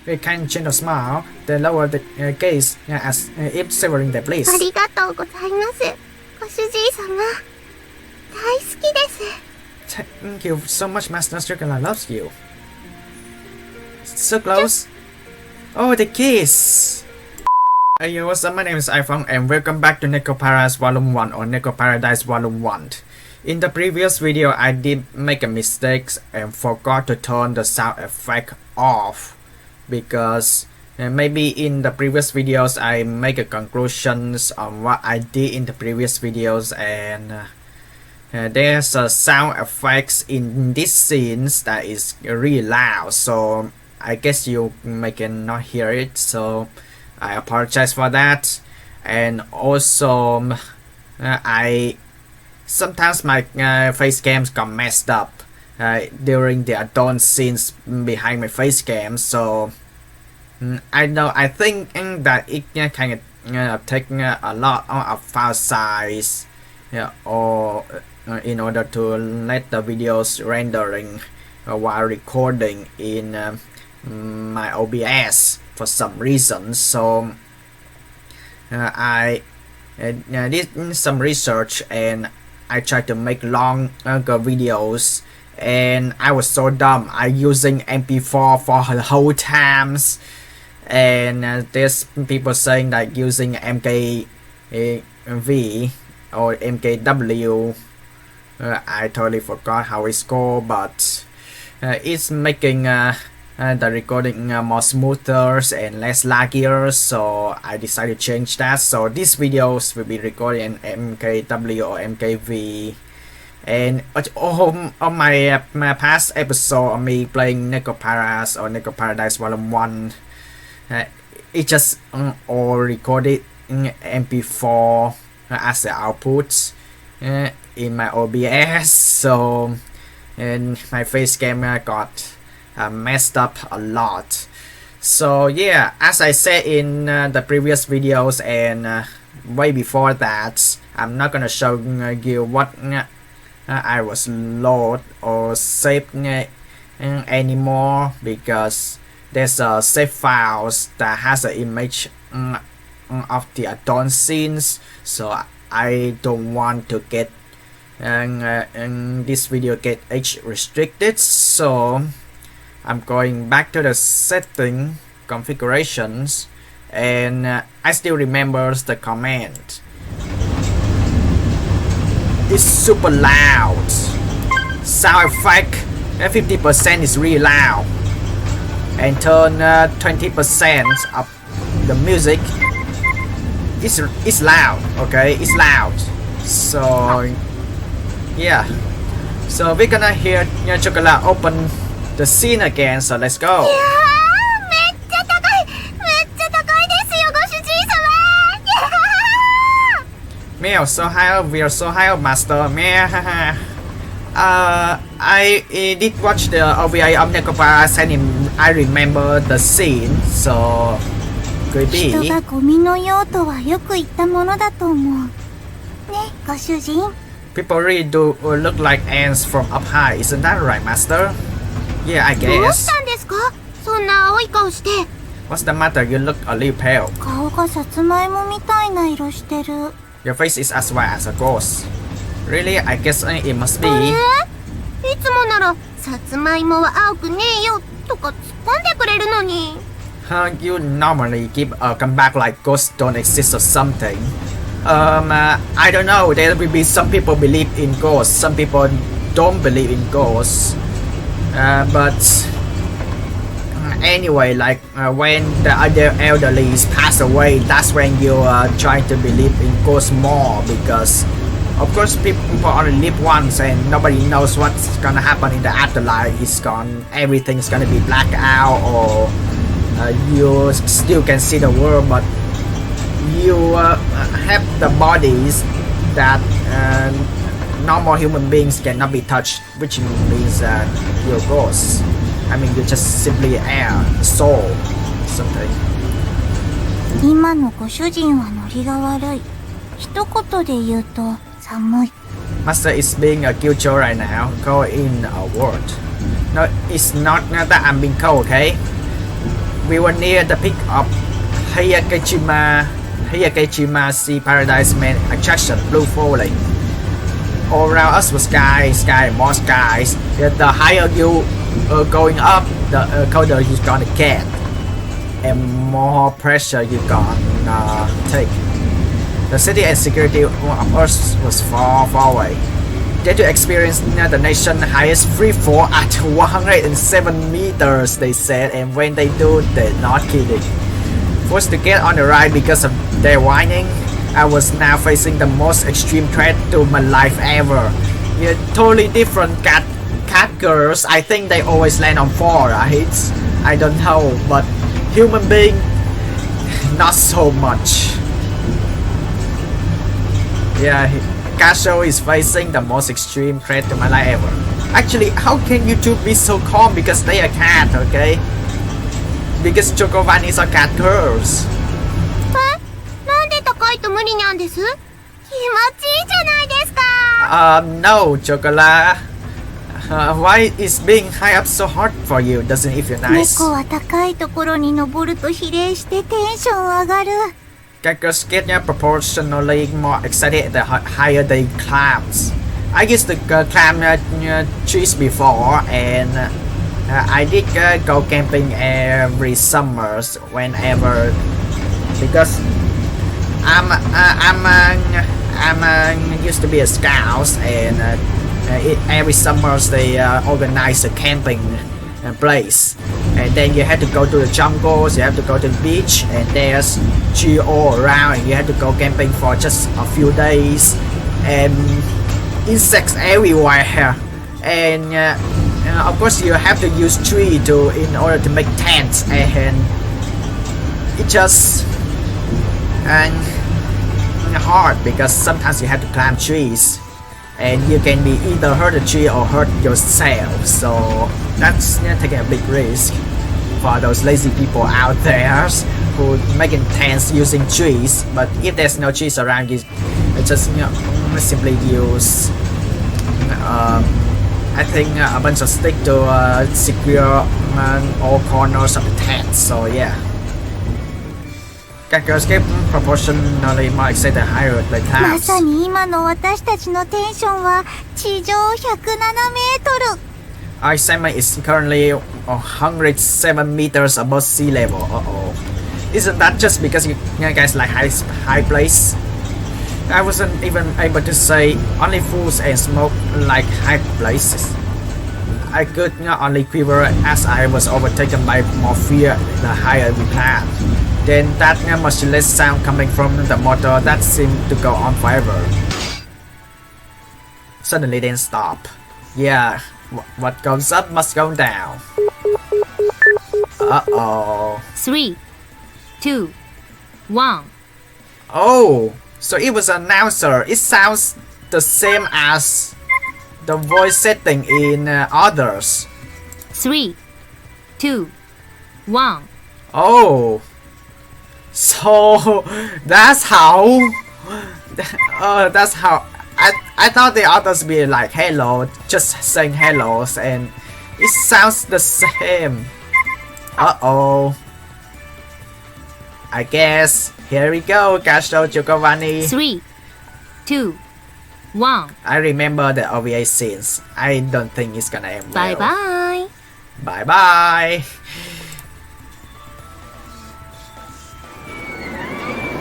We can gentle smile, then lower the gaze as if savoring the bliss. ありがとうございます。ご主人様。大好きです。Thank you so much, Master Chocola loves you. So close. Oh, the kiss! Hey yo, what's up? My name is iPhong and welcome back to NEKOPARA's Volume 1 or NEKOPARADISE Volume 1. In the previous video, I did make a mistake and forgot to turn the sound effect off because maybe in the previous videos I make a conclusions on what I did in the previous videos and there's a sound effects in these scenes that is really loud, so I guess you may cannot hear it, so I apologize for that. And also I sometimes my face cams got messed up during the adult scenes behind my face cam, so I think that it can take a lot of file size or in order to let the videos rendering while recording in my OBS for some reason. So I did some research and I tried to make longer videos, and I was so dumb. I using MP4 for the whole times, and there's people saying that using MKV or MKW. I totally forgot how it's called, but it's making the recording more smoother and less laggier, so I decided to change that. So these videos will be recorded in MKW or MKV, and on my past episode of me playing NEKOPARAS or NEKOPARADISE Volume 1, it just all recorded in MP4 as the output in my OBS, so and my face camera got messed up a lot. So yeah, as I said in the previous videos and way before that, I'm not gonna show you what I was load or save anymore, because there's a save files that has an image of the adult scenes, so I don't want to get this video get age restricted. So I'm going back to the setting configurations, and I still remember the command. It's super loud. Sound effect 50% is really loud, and turn 20% of the music. It's loud. Okay, it's loud. So yeah, so we're gonna hear Chocolate open the scene again, so let's go. めっちゃ高いですよ、ご主人様。Meow, so high, we are so high, master. Meow. I did watch the OVA of NEKOPARA and I remember the scene, so could be. 人がゴミの用途はよく言ったものだと思う。ね、ご主人。People really do look like ants from up high, isn't that right, master? Yeah, I どう guess. したんですか？そんな青い顔して。What's the matter? You look a little pale. 顔がさつまいもみたいな色してる。Your face is as white as a ghost. Really? I guess it must be. いつもならさつまいもは青くねえよとか突っ込んでくれるのに。You normally give a comeback like ghosts don't exist or something. I don't know. There will be some people believe in ghosts, some people don't believe in ghosts. But anyway, like when the other elderlies pass away, that's when you try to believe in ghosts more, because of course people only live once and nobody knows what's gonna happen in the afterlife. It's gone, everything's gonna be blacked out, or you still can see the world, but you have the bodies that normal human beings cannot be touched, which means you're ghosts. I mean, you're just simply air, soul, something. 今のご主人はノリが悪い。一言で言うと寒い。Master is being a culture right now. Cold in a word. No, it's not that I'm being cold, okay? We were near the peak of Hyakejima Sea Paradise main attraction, blue falling. All around us was sky, more skies. The higher you going up, the colder you're gonna get, and more pressure you're gonna take. The city and security of us was far away. They to experience the nation's highest free fall at 107 meters, they said, and when they do, they're not kidding. Forced to get on the ride because of their whining, I was now facing the most extreme threat to my life ever. Yeah, totally different cat girls. I think they always land on 4, right? I don't know, but human being, not so much. Yeah, Casho is facing the most extreme threat to my life ever. Actually, how can you two be so calm? Because they are cat, okay? Because ChocoVani is a cat girls. なんで高いと無理なんです？気持ちいいじゃないですか。No, Chocola. Why is being high up so hard for you? Doesn't it feel nice? 猫は高いところに登ると比例してテンション上がる。Cat girls get proportionally more excited the higher they climb. I used to climb trees before, and I did go camping every summer whenever, because I'm used to be a scout, and every summer they organize a camping place, and then you have to go to the jungles, you have to go to the beach, and there's tree all around, and you have to go camping for just a few days, and insects everywhere, and of course you have to use tree in order to make tents, and it just hard because sometimes you have to climb trees, and you can be either hurt a tree or hurt yourself, so that's taking a big risk for those lazy people out there who making tents using trees. But if there's no trees around, you just simply use I think a bunch of stick to secure all corners of the tent. So yeah, cat girls get proportionally more excited higher the ま climbs. さに今の私たちのテンションは地上107メートル。Our summit is currently 107 meters above sea level. Isn't that just because you guys like high place? I wasn't even able to say only fools and smoke like high places. I could only quiver as I was overtaken by more fear the higher we climbed. Then that much less sound coming from the motor that seemed to go on forever. Suddenly then stop. Yeah, what goes up must go down. 3, 2, 1. Oh, so it was an announcer. It sounds the same as the voice setting in others. 3, 2, 1. Oh, so that's how. That's how. I thought the others be like hello, just saying hellos, and it sounds the same. I guess here we go, Castro ChocoVani. 3, 2, 1. I remember the OVA scenes. I don't think it's gonna end well. Bye bye. Bye bye.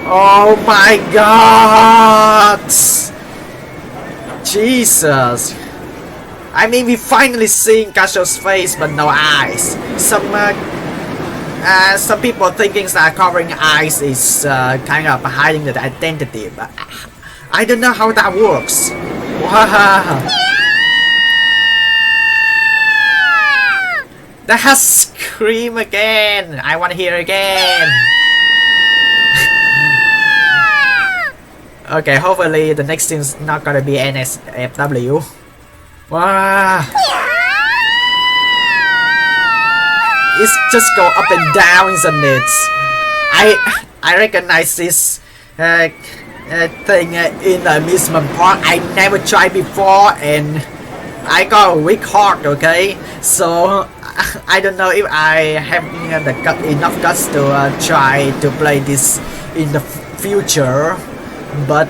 Oh my god! Jesus! I mean, we finally seen Casho's face, but no eyes. Some people thinking that covering eyes is kind of hiding the identity, but I don't know how that works. Wow! That has scream again. I want to hear again. Okay, hopefully the next thing's not gonna be NSFW. Wow. It's just go up and down, isn't it? I recognize this thing in the amusement park. I never tried before, and I got a weak heart, okay? So I don't know if I have enough guts to try to play this in the future. But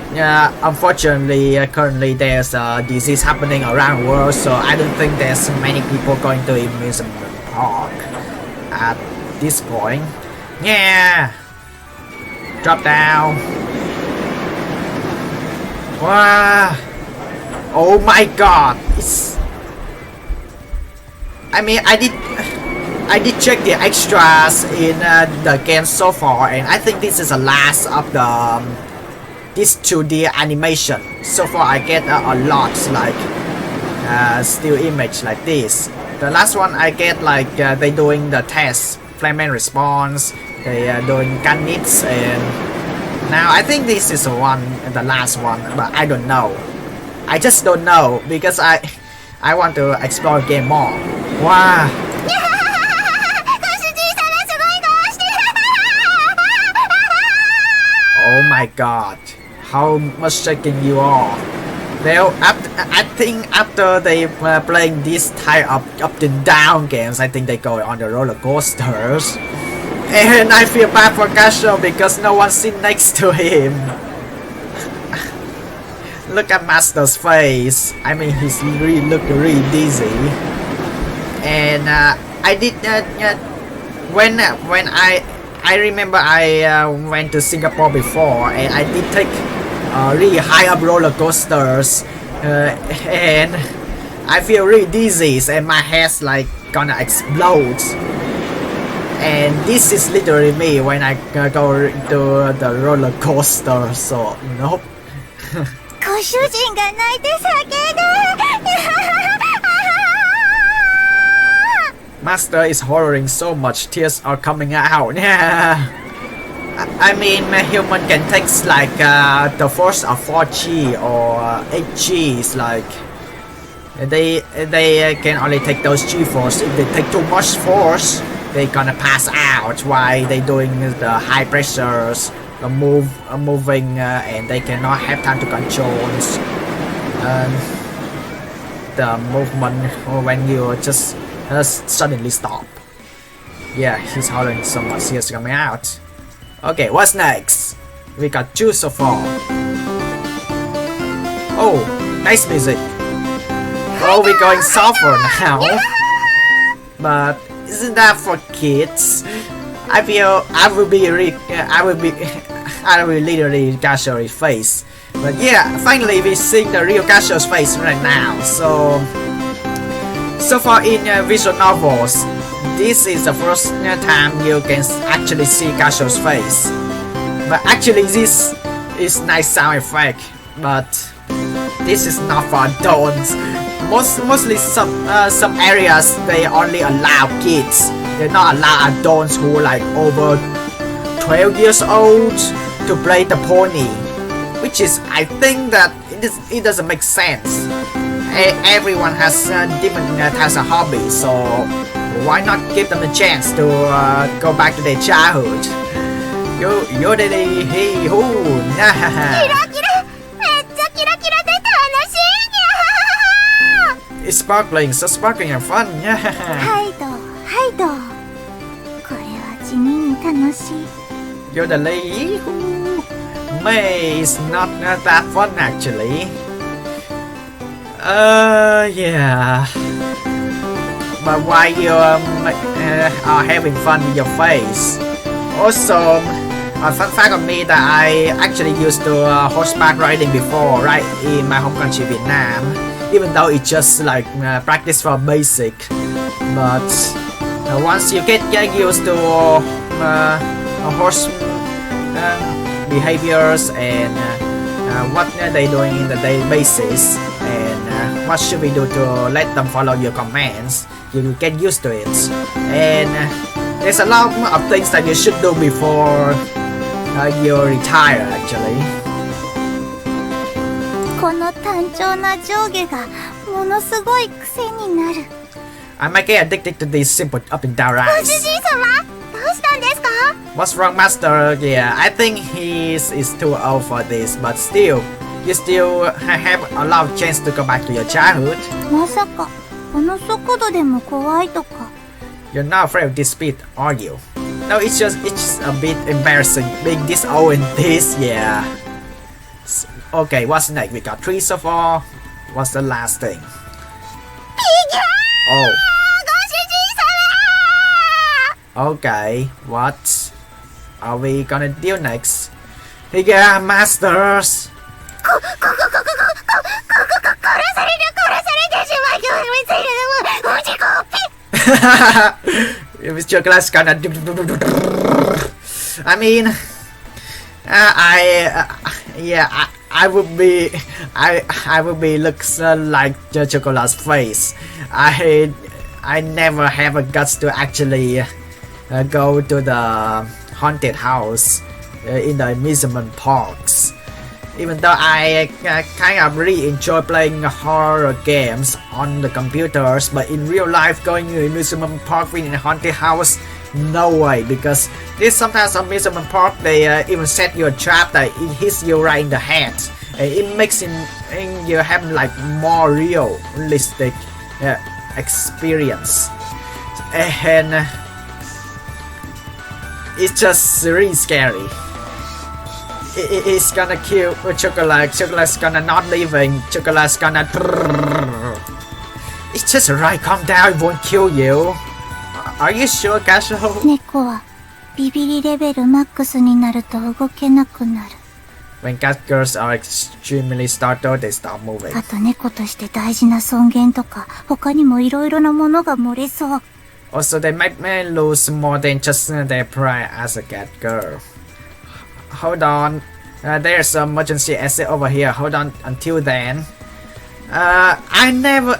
unfortunately, currently there's a disease happening around the world, so I don't think there's many people going to Amusement Park at this point. Yeah! Drop down. Wow! Oh my god! I mean, I did check the extras in the game so far, and I think this is the last of the this 2D animation. So far I get a lot, like still image like this. The last one I get like they doing the test, flame response, they doing gun nits, and now I think this is the last one, but I don't know. I just don't know because I want to explore the game more. Wow. Oh my god. How much shaking you are. Well, I think after they playing this type of up and down games, I think they go on the roller coasters. And I feel bad for Gasho because no one sits next to him. Look at Master's face. I mean, he's looking really dizzy. And I did when I remember I went to Singapore before, and I did take really high up roller coasters, and I feel really dizzy, and my head's like gonna explode. And this is literally me when I go to the roller coaster. So nope. ご主人が泣いて叫ぶ。 Master is hollering so much, tears are coming out. Yeah. I mean, a human can take like the force of 4G or 8G. It's like they can only take those G force. If they take too much force, they gonna pass out while they doing the high pressures, moving, and they cannot have time to control the movement when you just suddenly stop. Yeah, he's hollering so much, tears coming out. Okay, what's next? We got two so far. Oh, nice music. Oh, we're going softer now. But isn't that for kids? I feel I will literally Gasho's face. But yeah, finally we see the real Gasho's face right now. So far in visual novels, this is the first time you can actually see Gasho's face. But actually this is nice sound effect, but this is not for adults. Mostly some areas they only allow kids. They not allow adults who like over 12 years old to play the pony, which is, I think that it doesn't make sense. Everyone has different types of hobbies, so why not give them a chance to go back to their childhood? Yo de hey ho. It's sparkling, so sparkling and fun. はいどはいど。これは地味に楽しい。 Yo de lay. May is not that fun actually. Yeah. But why you are having fun with your face? Also, a fun fact of me that I actually used to horseback riding before, right, in my home country, Vietnam. Even though it's just like practice for basic, but once you get used to horse behaviors and what they doing in the daily basis, and what should we do to let them follow your commands, you will get used to it. And there's a lot of things that you should do before you retire actually. この単調な上下がものすごい癖になる。 I might get addicted to these simple up and down ご主 rides. 人様、どうしたんですか？ What's wrong, Master? Yeah, I think he is too old for this, but still, you still have a lot of chance to go back to your childhood. まさかこの速度でも怖いとか。 You're not afraid of this speed, are you? No, it's just a bit embarrassing being this old in this, yeah. Okay, what's next? We got 3 so far. What's the last thing? Oh. Okay, what are we gonna do next? Yeah, masters! Chocolate's gonna. I mean, I would be, I would be looks like the chocolate's face. I never have a guts to actually go to the haunted house in the amusement parks. Even though I kind of really enjoy playing horror games on the computers, but in real life, going to amusement park in a haunted house, no way. Because this sometimes amusement park they even set you a trap that it hits you right in the head, and it makes you have like more realistic experience, and it's just really scary. It's gonna kill Chocolate. Chocolate's gonna not leaving. Chocolate's gonna. It's just right. Calm down. It won't kill you. Are you sure, Kasho? 猫はビビリレベルマックスになると動けなくなる。 When cat girls are extremely startled, they stop moving. あと猫として大事な尊厳とか他にもいろいろなものが漏れそう。 Also, they might lose more than just their pride as a cat girl. Hold on. There's an emergency exit over here. Hold on until then. I never,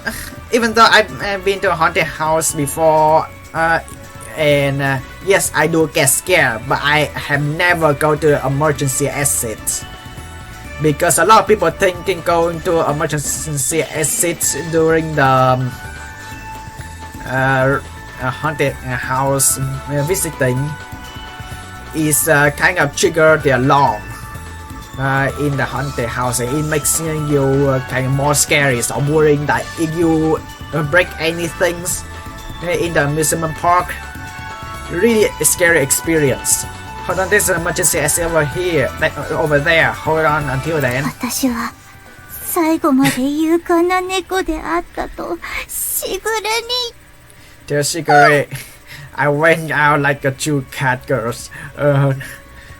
even though I've been to a haunted house before, and yes, I do get scared, but I have never go to the emergency exit. Because a lot of people thinking going to emergency exit during the haunted house visiting is kind of trigger the alarm in the haunted house, and it makes you kind of more scary. So worrying that if you break anything in the amusement park, really a scary experience. Hold on, there's an emergency exit over here, over there. Hold on until then. 私は最後まで勇敢な猫であったとしぐれに。 Dear Shigure, I went out like a true cat girls.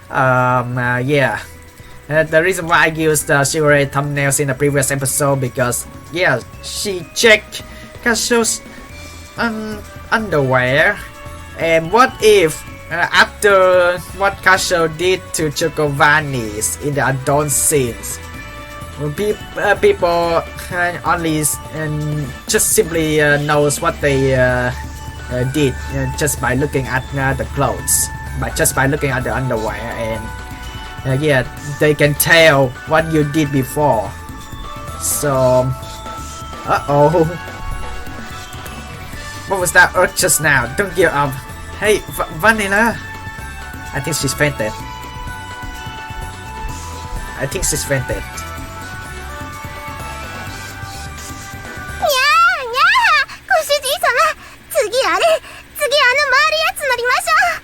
Yeah. The reason why I used the Shigure thumbnails in the previous episode because yeah, she checked Kasho's underwear, and what if after what Kasho did to ChocoVani's in the adult scenes, people only just simply knows what they did just by looking at the clothes, but just by looking at the underwear, and yeah, they can tell what you did before. So, what was that urge just now? Don't give up. Hey, Vanilla. I think she's fainted. I think she's fainted.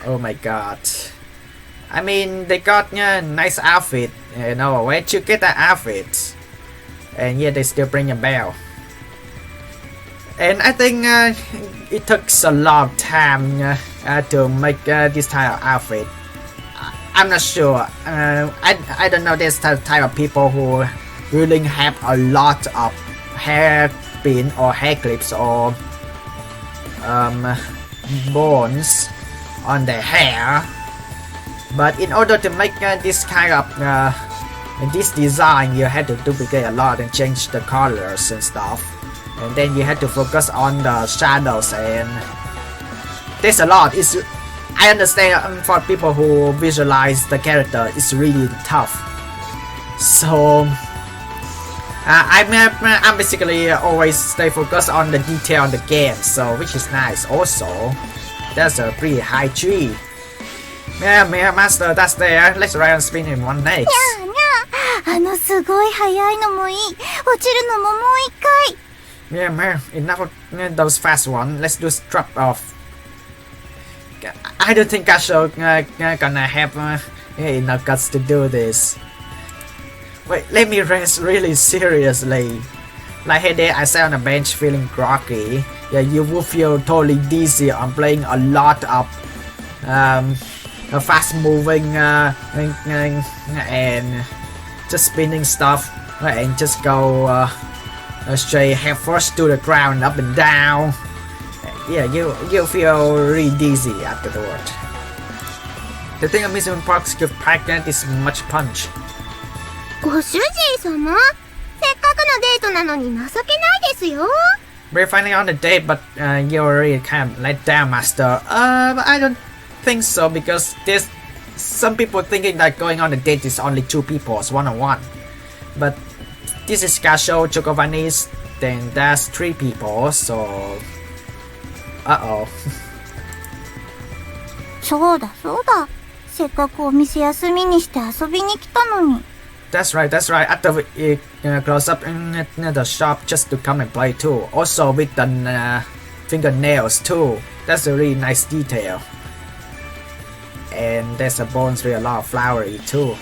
Oh my god. I mean, they got nice outfit. You know, where'd you get that outfit? And yet they still bring a bell. And I think it took a lot of time to make this type of outfit. I'm not sure. I don't know this type of people who really have a lot of hairpin or hair clips or bones on their hair. But in order to make this kind of this design, you had to duplicate a lot and change the colors and stuff. And then you had to focus on the shadows, and there's a lot. I understand for people who visualize the character, it's really tough. So I'm basically always stay focused on the detail on the game, so which is nice. Also, that's a pretty high tree. Yeah, Master, that's there. Let's try and spin in one next. すごい速いのもいい。落ちるのももう一回。Yeah, man, enough of those fast ones. Let's do drop off. I don't think I should gonna have enough guts to do this. Wait, let me rest really seriously. Like hey there, I sat on a bench feeling groggy. Yeah, you will feel totally dizzy on playing a lot of fast moving and just spinning stuff and just go straight head first to the ground, up and down. Yeah, you feel really dizzy afterward. The thing amusement parks give pregnant is much punch. ご主人様、せっかくのデートなのに情けないですよ。 We're finally on the date, but you're already kind of let down, Master. But I don't think so because there's some people thinking that going on a date is only two people, it's one-on-one. But this is Gasho, ChocoVani, then that's three people, so... Uh-oh. そうだそうだ。せっかくお店休みにして遊びに来たのに。That's right, that's right. After we close up in the shop just to come and play too. Also with the fingernails too. That's a really nice detail. And there's a bones with a lot of flowery too.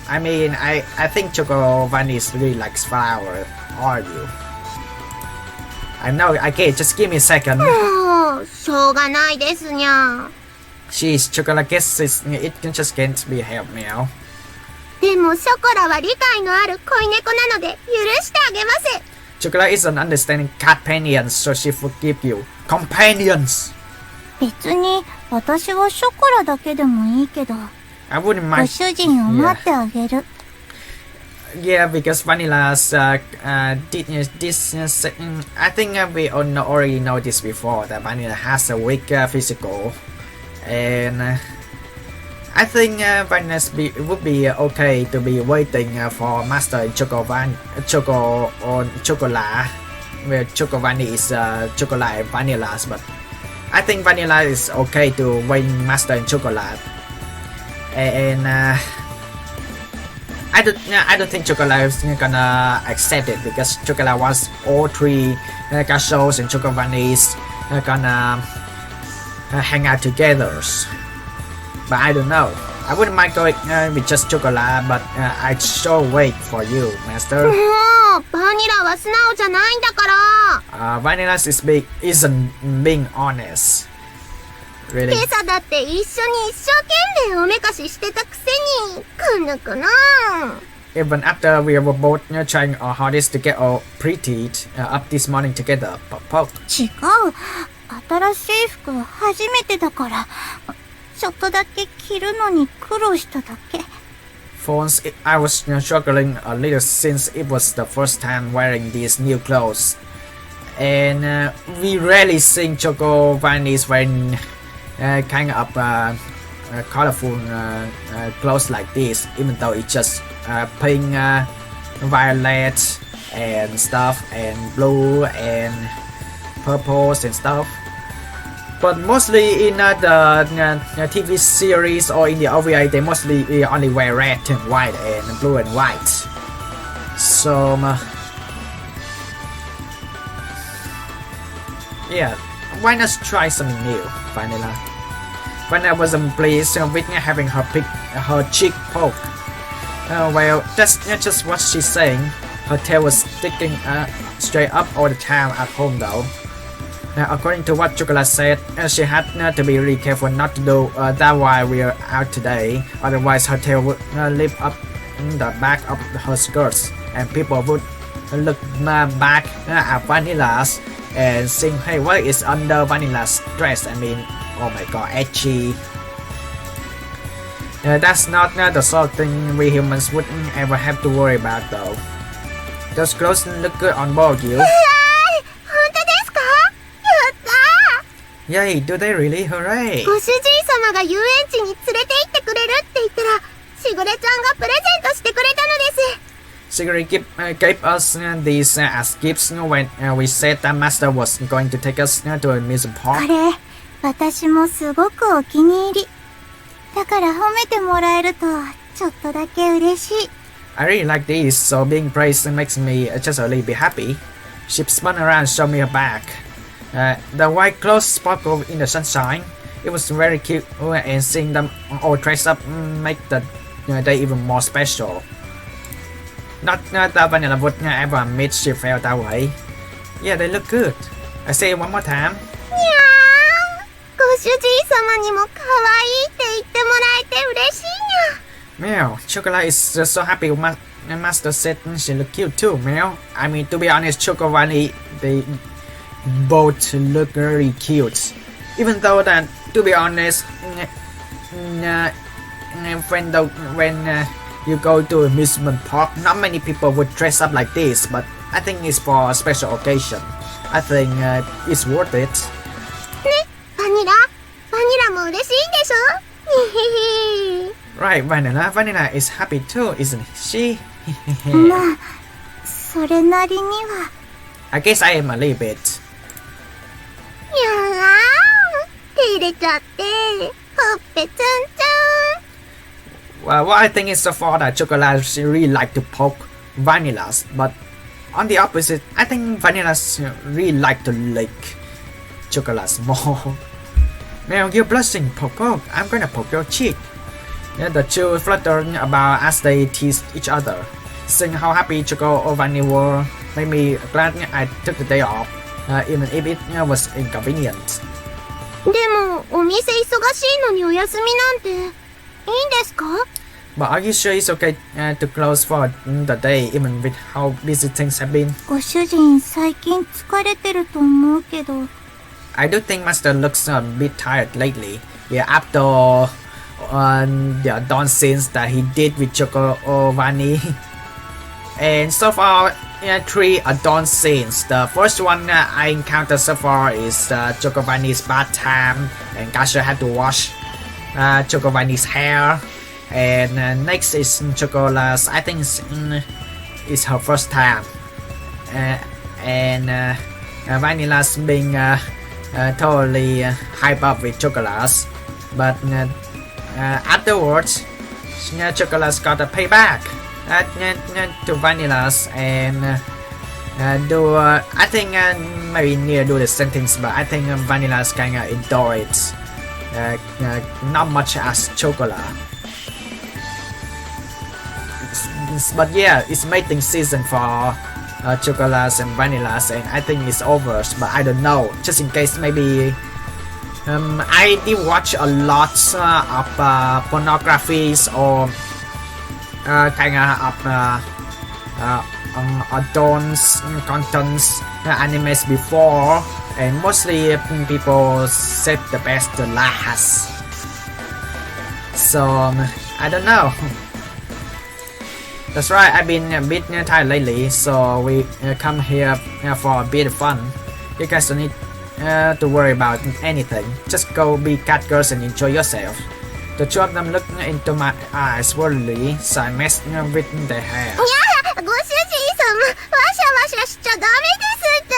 I mean, I think ChocoVani really likes flower, are you? I know, okay, just give me a second. もう、しょうがないですにゃ。 Jeez, Chocolate guess it just can't be helped now. でもショコラは理解のある恋猫なので許してあげます。 Chocolate is an understanding companion, so she forgive you. Companions! 別に私はショコラだけでもいいけど、 I wouldn't ご mind. 主人を待ってあげる。 Yeah, because Vanilla's did this. I think we already know this before that Vanilla has a weak physical, and I think Vanilla's would be okay to be waiting for Master and ChocoVani, Chocola, where ChocoVani is Chocolate and Vanilla's, but I think Vanilla is okay to wait Master and Chocolate, and I don't think Chocolate is gonna accept it because Chocolate wants all three Gashos and ChocoVani's gonna hang out together. But I don't know. I wouldn't mind going with just Chocolate, but I'd sure wait for you, Master. もうバニラは素直じゃないんだから。Vanilla isn't being honest. Really? 今朝だって一緒に一生懸命おめかししてたくせに、くぬくぬ。 Even after we were both trying our hardest to get all prettied up this morning together. Pop. 違う。新しい服は初めてだから。ちょっとだけ着るのに苦労しただけ。Phones, I was struggling a little since it was the first time wearing these new clothes. And we rarely sing ChocoVani's wearing kind of colorful clothes like this, even though it's just pink, violet and stuff, and blue and purples and stuff. But mostly in the TV series or in the OVA, they mostly only wear red and white and blue and white. So yeah, why not try something new, Vanilla? Vanilla wasn't pleased with having her cheek poke. Well, that's just what she's saying. Her tail was sticking straight up all the time at home though. According to what Chocolate said, she had to be really careful not to do that while we are out today. Otherwise, her tail would lift up in the back of her skirts, and people would look back at Vanilla's and think, hey, what is under Vanilla's dress? I mean, oh my god, edgy. That's not the sort of thing we humans wouldn't ever have to worry about though. Those clothes look good on board you. Yay, do they really? Hooray! ご主人様が遊園地に連れて行ってくれるって言ったら、しぐれちゃんがプレゼントしてくれたのです。Siguri gave us these as gifts when we said that Master was going to take us to a museum こ park. れ、私もすごくお気に入り。だから褒めてもらえると、ちょっとだけ嬉しい。I really like this, so being praised makes me just a little bit happy. She spun around and showed me her back. The white clothes sparkled in the sunshine. It was very cute, and seeing them all dressed up make the day even more special. Not that Vanilla would ever admit she felt that way. Yeah, they look good. I say it one more time. にゃーん。ご主人様にも可愛いって言ってもらえて嬉しいにゃ。 Meow, Chocolate is just so happy Master said she looked cute too, Meow. I mean, to be honest, ChocoVani, they both look really cute. Even though that, to be honest, when you go to amusement park, not many people would dress up like this, but I think it's for a special occasion. I think it's worth it. ね、バニラも嬉しいでしょ。にへへ。 Right, Vanilla is happy too, isn't she? まあ、それなりには。 I guess I am a little bit. にゃーん。照れちゃって、ほっぺつんつん。 Well, what I think is so far that Chocolate really like to poke Vanilla's, but on the opposite, I think Vanilla's really like to lick Chocolate's more. Now you're blushing, Poco. I'm gonna poke your cheek. Yeah, the two fluttered about as they teased each other. Seeing how happy Choco or Vanilla were made me glad I took the day off, even if it was inconvenient. でも、お店忙しいのにお休みなんて、いいんですか？ But are you sure it's okay to close for the day, even with how busy things have been? ご主人、最近疲れてると思うけど。 I do think Master looks a bit tired lately. Yeah, after the dawn scenes that he did with ChocoVani. And so far, 3 dawn scenes. The first one I encountered so far is ChocoVani's bath time, and Gasha had to wash ChocoVani's hair. And next is Chocolate's, I think it's her first time. And Vanilla's being totally hyped up with Chocolate's. But afterwards, Chocolate's got a payback to Vanilla's and I think maybe near do the same things, but I think Vanilla's kinda enjoy it. Not much as Chocolate. But yeah, it's mating season for Chocolates and Vanillas, and I think it's over, but I don't know. Just in case, maybe I did watch a lot of pornographies or adult contents animes before, and mostly people said the best last. So I don't know. That's right, I've been a bit tired lately, so we come here for a bit of fun. You guys don't need to worry about anything. Just go be cat girls and enjoy yourself. The two of them looked into my eyes worriedly, so I messed with their hair. ご主人様、わしゃわしゃしちゃダメですって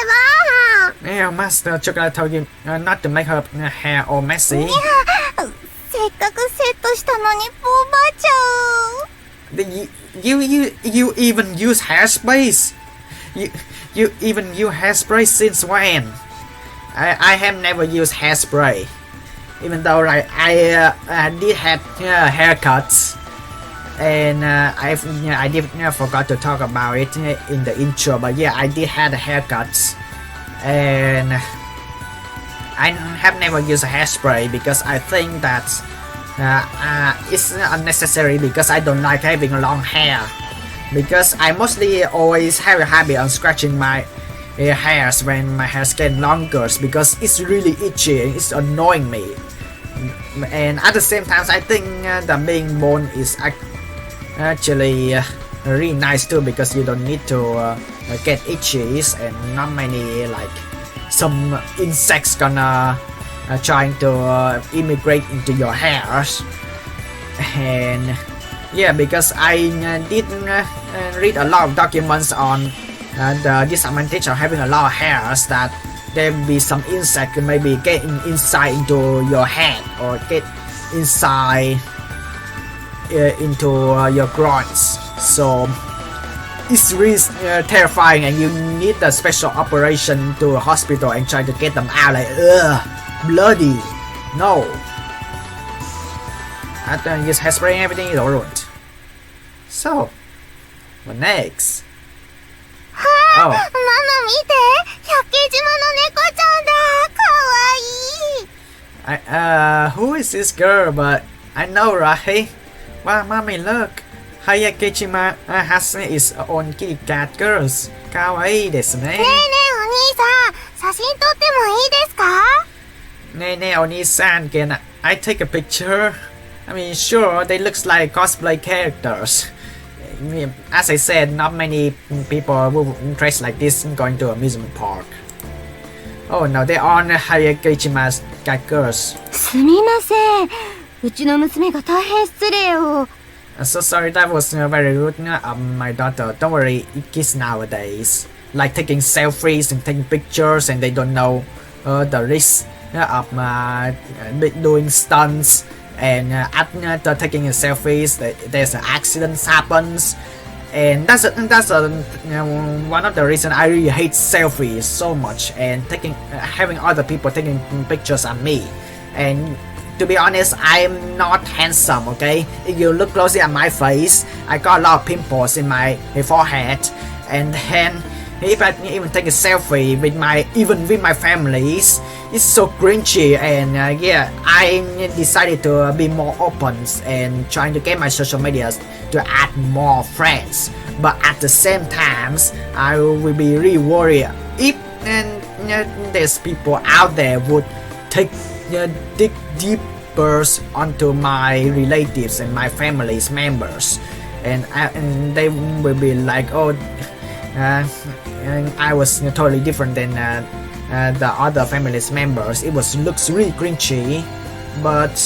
ば。 Yeah, Master Chocolate told you not to make her hair all messy. せっかくセットしたのにボバちゃう。 You even use hairsprays? You even use hairspray since when? I have never used hairspray. Even though I did have haircuts, and I did forgot to talk about it in the intro. But yeah, I did have haircuts, and I have never used a hairspray because I think that it's unnecessary because I don't like having long hair. Because I mostly always have a habit of scratching my hairs when my hair's getting longer because it's really itchy and it's annoying me. And at the same time, I think the being bone is actually really nice too because you don't need to get itchy and not many some insects gonna trying to immigrate into your hairs. And yeah, because I did read a lot of documents on the disadvantage of having a lot of hairs, that there will be some insect maybe getting inside into your head or get inside into your groins. So it's really terrifying, and you need a special operation to a hospital and try to get them out. Like, bloody, no. After you use hairspray and everything is all ruined. So, what next? Oh. ママ見て、百景島の猫ちゃんだ。かわいい。Who is this girl? But I know, right? Wow, mommy, look. Hayakejima has its own kitty cat girls. Kawaii ですね。ねえねえお兄さん、写真撮ってもいいですか？ねえねえお兄さん can I take a picture? I mean, sure, they looks like cosplay characters. As I said, not many people will dress like this going to amusement park. Oh no, they are Hayakechima's cat girls. すみません。うちの娘が大変失礼を。So sorry, that was very rude of my daughter. Don't worry, kids nowadays like taking selfies and taking pictures, and they don't know the risk of doing stunts. And after taking selfies, there's accidents happens, and that's one of the reasons I really hate selfies so much, and having other people taking pictures of me. And to be honest, I'm not handsome, okay? If you look closely at my face, I got a lot of pimples in my forehead, and then if I even take a selfie with my families, it's so cringy. And I decided to be more open and trying to get my social medias to add more friends. But at the same time, I will be really worried if there's people out there would dig deeper onto my relatives and my family's members, and they will be like, oh, and I was totally different than the other family's members. It looks really cringy, but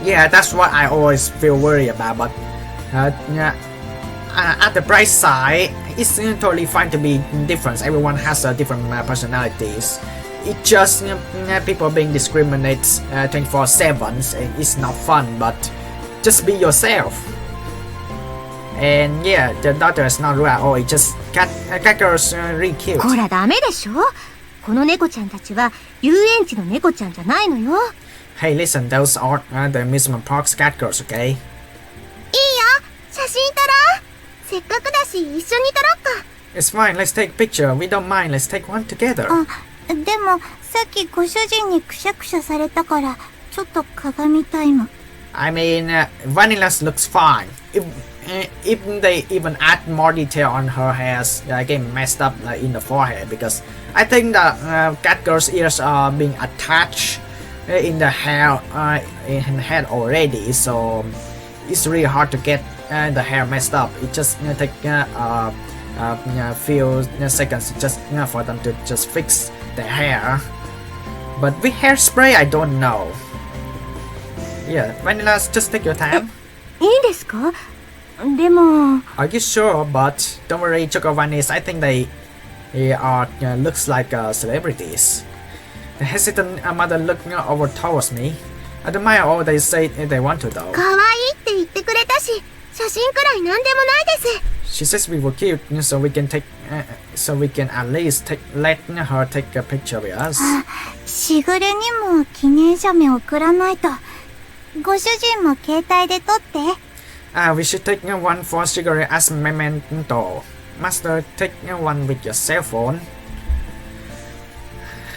yeah, that's what I always feel worried about. But at the bright side, it's totally fine to be different. Everyone has different personalities. It's just people being discriminated 24/7, and it's not fun. But just be yourself. And yeah, the daughter is not right. Oh, it's just cat girls really cute. ほらダメでしょ。この猫ちゃんたちは遊園地の猫ちゃんじゃないのよ。Hey, listen, those are the amusement park's cat girls, okay? いいよ、写真撮ろう。せっかくだし一緒に撮ろっか。It's fine, let's take a picture. We don't mind, let's take one together. あ、でもさっきご主人にくしゃくしゃされたからちょっと鏡タイム。I mean, Vanilla's looks fine. If they even add more detail on her hairs, getting messed up in the forehead, because I think the cat girl's ears are being attached in the hair in the head already, so it's really hard to get the hair messed up. It just take a few seconds just for them to just fix the hair. But with hairspray, I don't know. Yeah, Vanilla, just take your time. いいですか？でも Are you sure? But don't worry, ChocoVani. I think they are looks like celebrities. The hesitant mother looking over towards me. I don't mind all they say they want to though. 可愛いって言ってくれたし、写真くらいなんでもないです。 She says we were cute, so we can at least let her take a picture with us. しぐれにも記念写メ送らないと。ご主人も携帯で撮って。We should take one for cigarette as memento. Master, take one with your cell phone.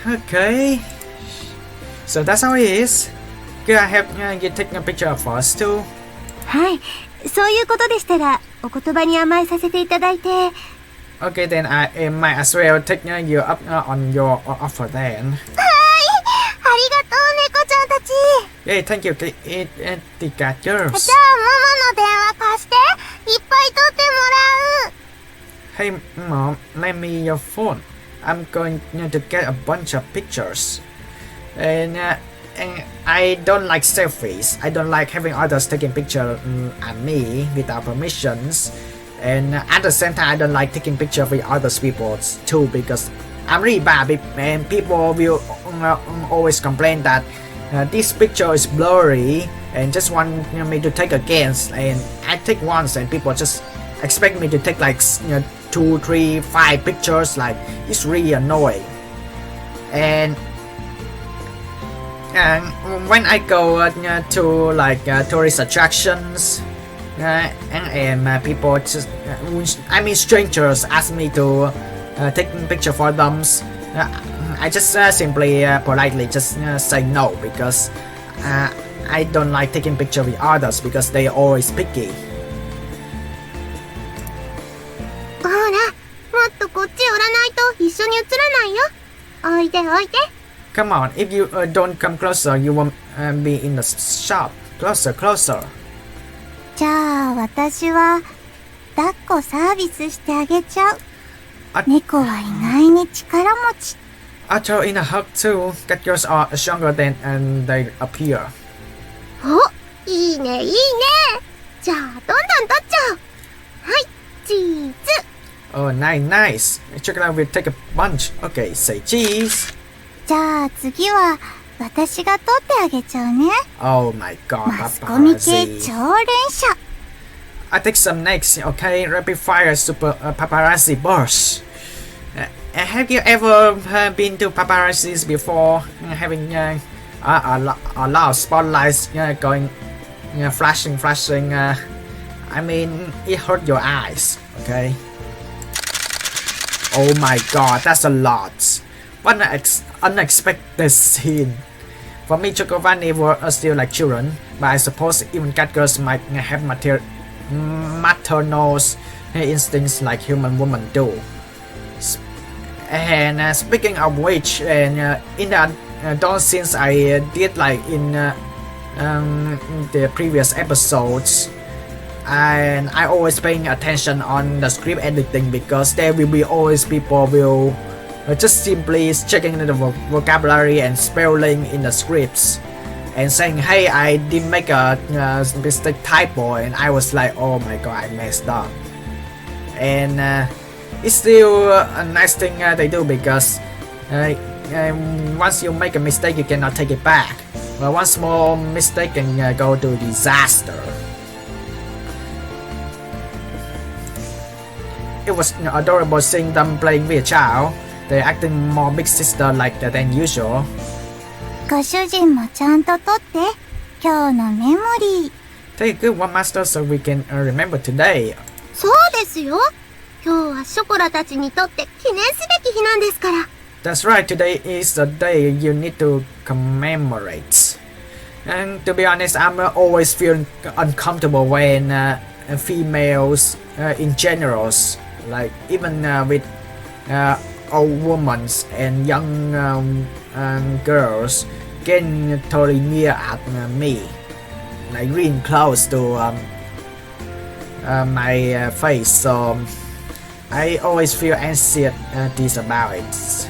Okay. So that's how it is. Could I have you take a picture of us too? はい、そういうことでしたらお言葉に甘えさせていただいて。Okay, then I might as well take you up on your offer then. ありがとう猫ちゃんたち。 Hey, thank you, the cat じゃあ girls. ママの電話貸して。いっぱい撮ってもらう。 Hey, Mom, lend me your phone. I'm going to get a bunch of pictures. And I don't like selfies. I don't like having others taking pictures at me without permissions. And at the same time, I don't like taking pictures with other people too, because I'm really bad, and people will always complain that this picture is blurry and just want me to take again, and I take once and people just expect me to take like 2, 3, 5 pictures. Like it's really annoying. And when I go to like tourist attractions and people just strangers ask me to take a picture for them, I just simply politely just say no, because I don't like taking picture with others because they always picky. ほら、もっとこっち寄らないと一緒に写らないよ。おいでおいで。Come on, if you don't come closer, you won't be in the shop. Closer, closer. じゃあ私は抱っこサービスしてあげちゃう。猫は意外に力持ち。I throw in a hug too. Cat girls are stronger than they appear. お、いいねいいね。じゃあどんどん取っちゃおう。はい、チーズ。Oh, nice. Chocolate will take a bunch. Okay, say cheese. じゃあ次は私が取ってあげちゃうね。Oh my god, マスコミ系 paparazzi. 超連射。I take some next, okay? Rapid fire super paparazzi burst. Have you ever been to paparazzis before? Having a lot of spotlights going, flashing. I mean, it hurt your eyes, okay? Oh my god, that's a lot. What an unexpected scene. For me, ChocoVani were still like children, but I suppose even cat girls might have maternal instincts like human women do. And speaking of which, and in the those scenes I did like in the previous episodes, and I always paying attention on the script editing, because there will be always people will just simply checking the vocabulary and spelling in the scripts and saying, hey, I did make a mistake typo, and I was like, oh my god, I messed up. And it's still a nice thing they do, because once you make a mistake you cannot take it back, but one small mistake can go to disaster. It was adorable seeing them playing with a child. They're acting more big sister like than usual. ご主人もちゃんと取って。今日のメモリー。 Take a good one, master, so we can remember today. そうですよ。今日はショコラたちにとって記念すべき日なんですから。 That's right, today is the day you need to commemorate. And to be honest, I'm always feel uncomfortable when females in general, like even with old women and young girls, getting totally near at me, like really close to my face. So I always feel anxious about it,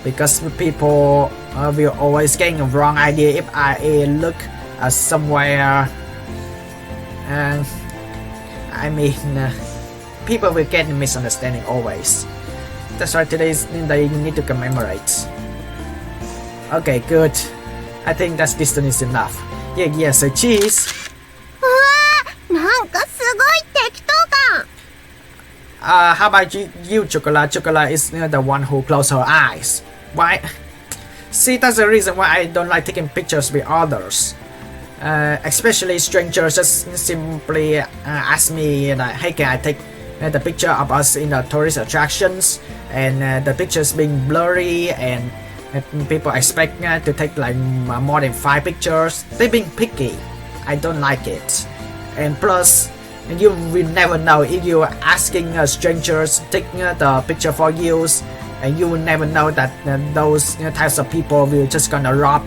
because people will always get a wrong idea if I look somewhere. I mean, people will get misunderstanding always. That's why today's day you need to commemorate. Okay, good. I think that's distance is enough. Yeah, so cheese. うわー、なんかすごい適当感。How about you, Chocolate? Chocolate is the one who closed her eyes. Why? See, that's the reason why I don't like taking pictures with others. Especially strangers just simply ask me like, hey, can I take the picture of us in the tourist attractions? And the pictures being blurry, and people expect to take like more than 5 pictures. They're being picky. I don't like it. And plus, you will never know if you're asking strangers to take the picture for you, and you will never know that those types of people will just gonna rob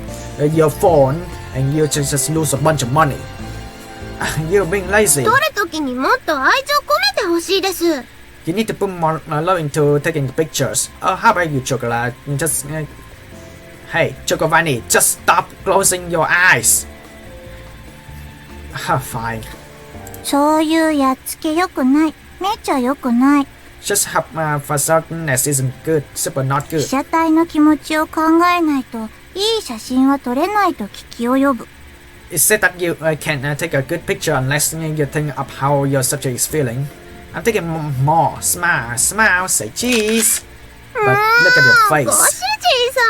your phone, and you just lose a bunch of money. You're being lazy. 撮るときにもっと愛情込めてほしいです。You need to put more love into taking the pictures. Oh, how about you, Chocolate? You just hey, ChocoVani, just stop closing your eyes. Fine. そういうやっつけよくない。めっちゃよくない。 Just have facadness isn't good. Super not 被 good. 写体の気持ちを考えないと、いい写真は撮れないと聞き及ぶ。It said that you can take a good picture unless you think of how your subject is feeling. I'm thinking more. Smile, smile, say cheese. But look at your ご主 face. 人様、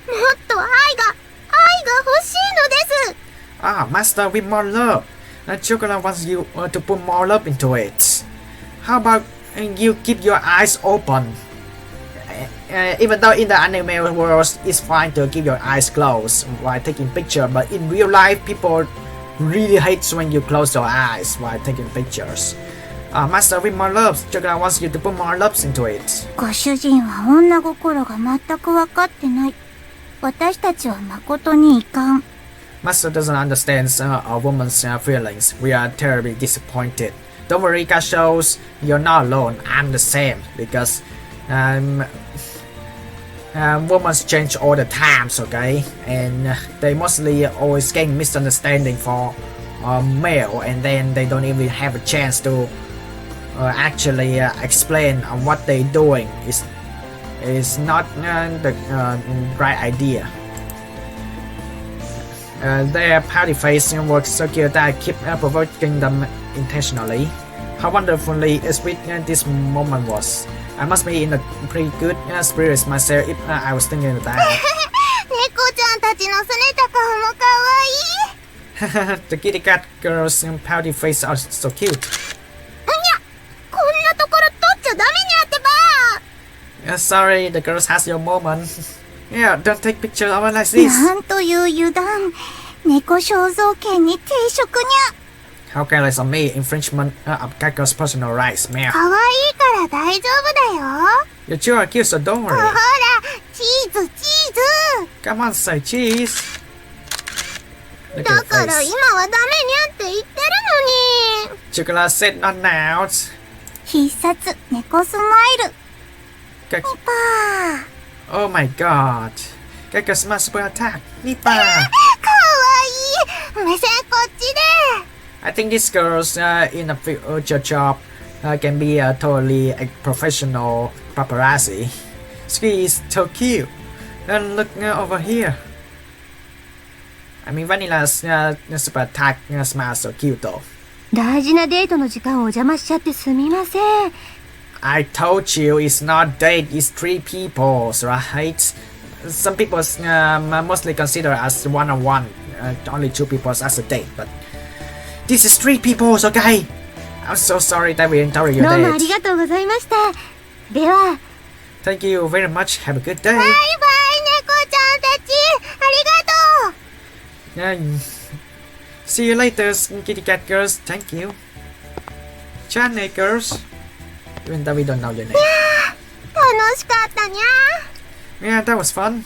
もっと愛が欲しいのです。 Ah, master, with more love. Chocolate wants you to put more love into it. How about you keep your eyes open? Even though in the anime world it's fine to keep your eyes closed while taking picture, but in real life people really hate when you close your eyes while taking pictures. Master, with more love, Chocolate wants you to put more love into it. ご主人は女心が全く分かってない。私たちは誠に遺憾。 Master doesn't understand a woman's feelings. We are terribly disappointed. Don't worry, shows you're not alone. I'm the same because women change all the times, okay? And they mostly always get misunderstanding for male, and then they don't even have a chance to actually explain what they're doing. Is not the right idea. Their pouty face works so cute that I keep provoking them intentionally. How wonderfully sweet this moment was. I must be in a pretty good spirits myself if I was thinking of that. 猫ちゃんたちの拗ねた顔も可愛い。 The kitty cat girls' pouty face are so cute. いや、こんなところ撮っちゃダメにゃってば。 Sorry, the girls has your moment. Yeah, don't take pictures of it like this. なんという油断。猫肖像権に抵触にゃ。 How careless of me, infringement of cat girls' personal rights, man. 可愛いから大丈夫だよ。 You two are cute, so don't ほ worry. ら、チーズ。 Come on, say cheese. Look だ at か your ら face. 今はダメにゃって言ってるのに。 Chocolate said not now. 必殺猫スマイル。 Cat- パー。 Oh my god. Cat girls must super attack. Nipa. かわいい。目線こっちで。 I think these girls in a future job can be a totally professional paparazzi. She is so cute. And look over here. I mean, Vanilla's super attack smells so cute though. 大事なデートの時間をお邪魔しちゃってすみません。 I told you it's not date, it's three people, right? Some people mostly consider as one-on-one, only two people as a date, but this is three people, okay? I'm so sorry that we interrupted your どうもあり date. がとうございました。では、Thank you very much. Have a good day. バイバイ猫ちゃんたち。ありがとう。 See you later, kitty cat girls. Thank you. Chane girls. Even though we don't know your name. 楽しかったにゃ。 Yeah, that was fun.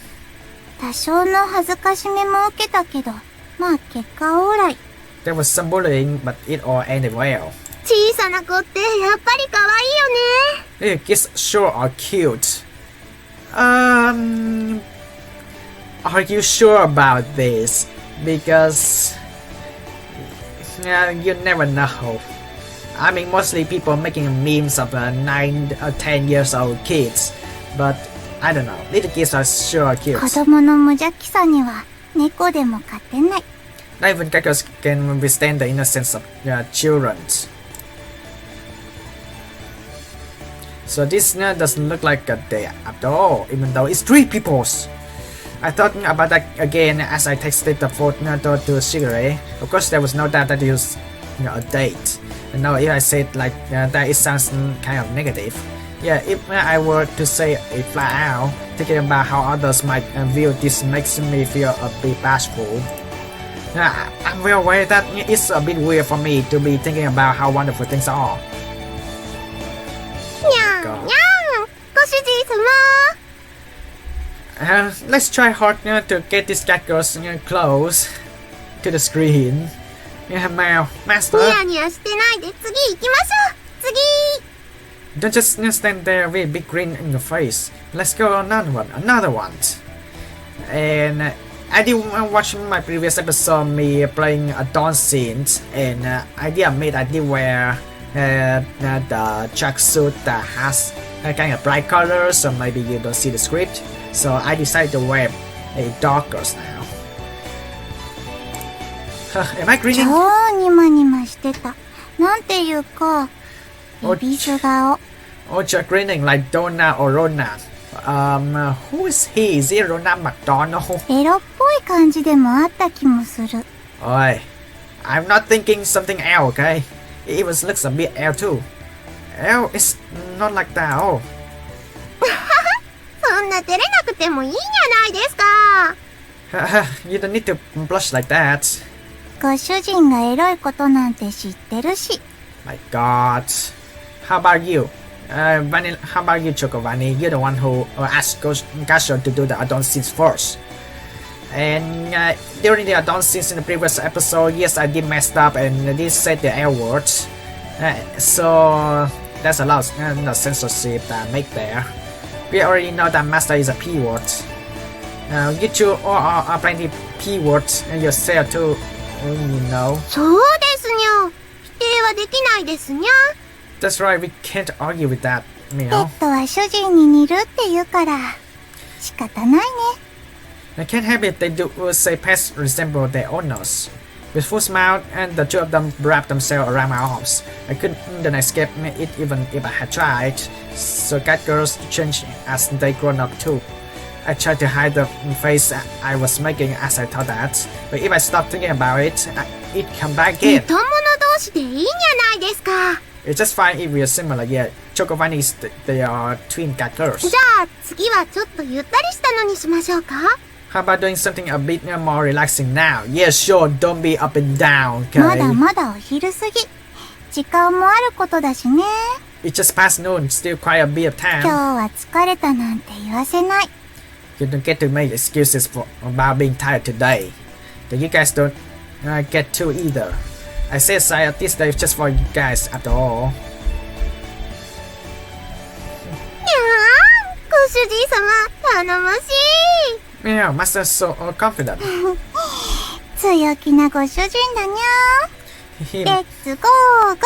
多少の恥ずかしめも受けたけど、まあ結果オーライ。 There was some bullying, but it all ended well. 小さな子ってやっぱり可愛いよね。 Hey, kids sure are cute. Are you sure about this? Because you never know. I mean, mostly people making memes of 9 or 10 years old kids, but I don't know. Little kids are sure cute. 子供の無邪気さには猫でも勝てない。 Not even geckos can withstand the innocence of children. So this doesn't look like a day at all, even though it's three peoples. I thought about that again as I texted the photo to Shigure. Of course, there was no doubt that it was a date. And now if I said like that, it sounds kind of negative. Yeah, if I were to say it flat out, thinking about how others might view this makes me feel a bit bashful. I'm well aware that it's a bit weird for me to be thinking about how wonderful things are. にゃんにゃん。ご主人様。 Let's try hard to get these cat girls close to the screen. Yeah, Master. ニヤニヤしてないで次行きましょう。次。 Don't just stand there with a big grin in your face. Let's go on another one. And I did watch my previous episode, me playing a dawn scene, and I did admit I did wear the tracksuit that has kind of bright colors, so maybe you don't see the script. So I decided to wear a dark girls now. Am I grinning? 超ニマニマしてた。なんていうか、ビビズ顔。Oh, you're grinning like Donna or Rona. Who is he? Is he Rona McDonald? エロっぽい感じでもあった気もする。Oi, I'm not thinking something L, okay? It even looks a bit L too. L is not like that, oh. そんな照れなくてもいいじゃないですか。You don't need to blush like that. ご主人がエロいことなんて知ってるし。My God. How about you? Vanilla, how about you, ChocoVani? You're the one who asked Gasho to do the adult scenes first. And during the adult scenes in the previous episode, yes, I did messed up and did say the L words. So there's a lot of censorship that I make there. We already know that master is a P word. You two are plenty P words yourself too, you know. そうですにゃ。否定はできないですにゃ。That's right, we can't argue with that, you ペ know. ットは主人に似るって言うから、仕方ないね。I can't help it, they do say pets resemble their owners. With full smile, and the two of them wrapped themselves around my arms. I couldn't escape it even if I had tried. So cat girls change as they grown up too. I tried to hide the face I was making as I thought that, but if I stopped thinking about it, it come back 似 again. た者同士でいいんじゃないですか。It's just fine if we are similar, yeah. ChocoVani is they are twin cat girls. じゃあ次はちょっとゆったりしたのにしましょうか。How about doing something a bit more relaxing now? Yeah, sure, don't be up and down, まだ okay? まだお昼過ぎ。時間もあることだしね。It's just past noon, still quite a bit of 今日 time. は疲れたなんて言わせない。You don't get to make excuses about being tired today. But you guys don't get to either. I set aside this day just for you guys after all. にゃーご主人様頼もしい。 Yeah, Master's so confident. 強気なご主人だにゃ。 He, レッツゴーゴ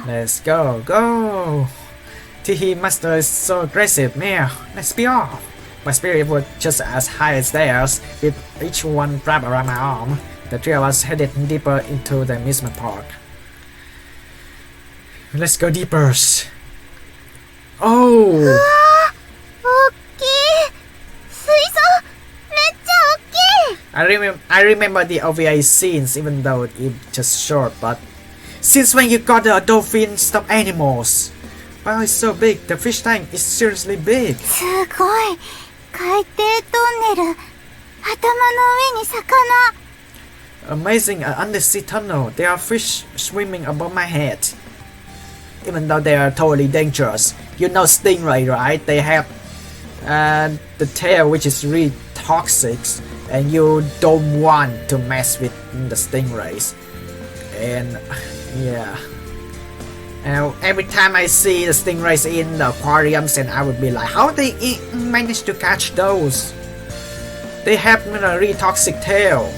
ー。 let's go, go. Tihi Master is so aggressive, man. Let's be off. My spirit was just as high as theirs, with each one wrapped around my arm. The three of us headed deeper into the amusement park. Let's go deeper. Oh! おっきい。水槽めっちゃおっきい。I remember the OVA scenes, even though it's just short. But since when you got the dolphin stuffed animals? Wow, it's so big. The fish tank is seriously big. すごい。海底トンネル。頭の上に魚。Amazing, an undersea tunnel. There are fish swimming above my head. Even though they are totally dangerous. You know stingray, right? They have the tail which is really toxic, and you don't want to mess with the stingrays. And yeah. Every time I see the stingrays in the aquariums, and I would be like, how they manage to catch those? They have a really toxic tail.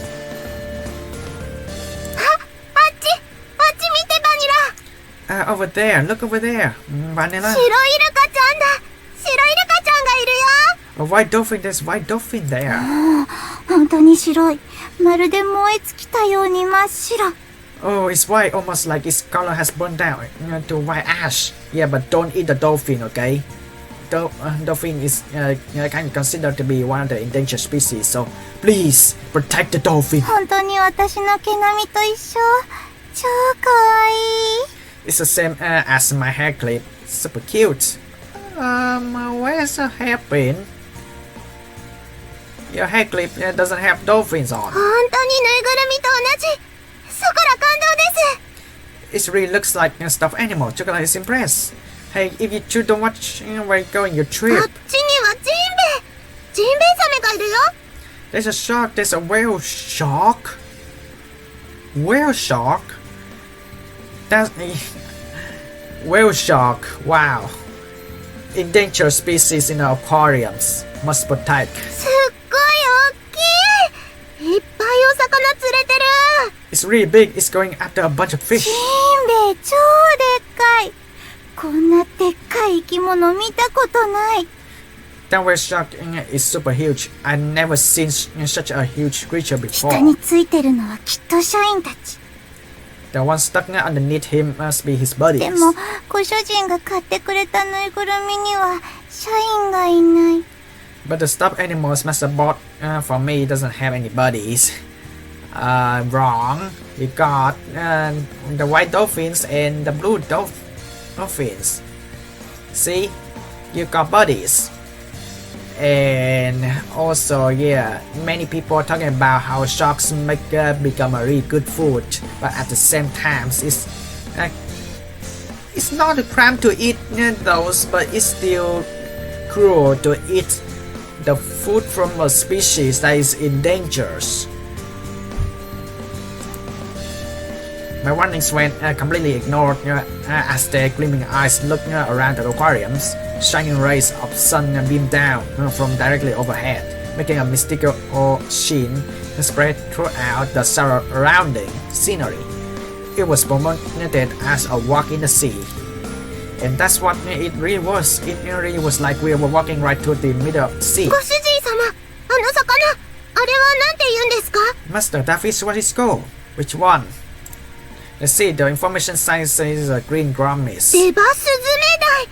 あっち見てバニラ。 Over there, look over there. Vanilla. 白イルカちゃんだ。白イルカちゃんがいるよ。 A white dolphin, there's white dolphin there. 本当に白い。まるで燃え尽きたように真っ白。 Oh, it's white, almost like its color has burned down to white ash. Yeah, but don't eat the dolphin, okay? Dolphin is kind of considered to be one of the endangered species, so please protect the dolphin. 本当に私の毛並みと一緒。超かわいい。 It's the same as my hair clip. Super cute. Where's the hairpin? Your hair clip doesn't have dolphins on. 本当にぬいぐるみと同じ。そこら感動です。 It really looks like a stuffed animal. Chocolate is impressed. Hey, if you two don't watch where you're going your あっ trip, ちにはジンベエザメがいるよ。 there's a shark, there's a whale shark. Whale shark? That's whale shark. Wow. Endangered species in the aquariums. Must protect. すっごい大きい。いっぱいお魚釣れてる。 It's really big. It's going after a bunch of fish. ジンベエ超でっかい。こんなでっかい生き物見たことない。That whale shark is super huge. I've never seen such a huge creature 下 before. についてるのはきっと社員たち。 The one stuck underneath him must be his で buddies. もご主人が買ってくれたぬいぐるみには社員がいない。 But the stuffed animals Master bought for me doesn't have any buddies. Wrong. We got the white dolphins and the blue dolphins. See? You got buddies. And also, yeah, many people are talking about how sharks make become a really good food, but at the same time, it's not a crime to eat those, but it's still cruel to eat the food from a species that is in danger. My warnings went completely ignored as their gleaming eyes looked around the aquariums. Shining rays of sun beamed down from directly overhead, making a mystical sheen spread throughout the surrounding scenery. It was promoted as a walk in the sea. And that's what it really was. It really was like we were walking right through the middle of the sea. ご主人様、あの魚、あれはなんて言うんですか？ Master, that is what is called. Which one? Let's see, the information sign says a green grommis. デバスズメダイ。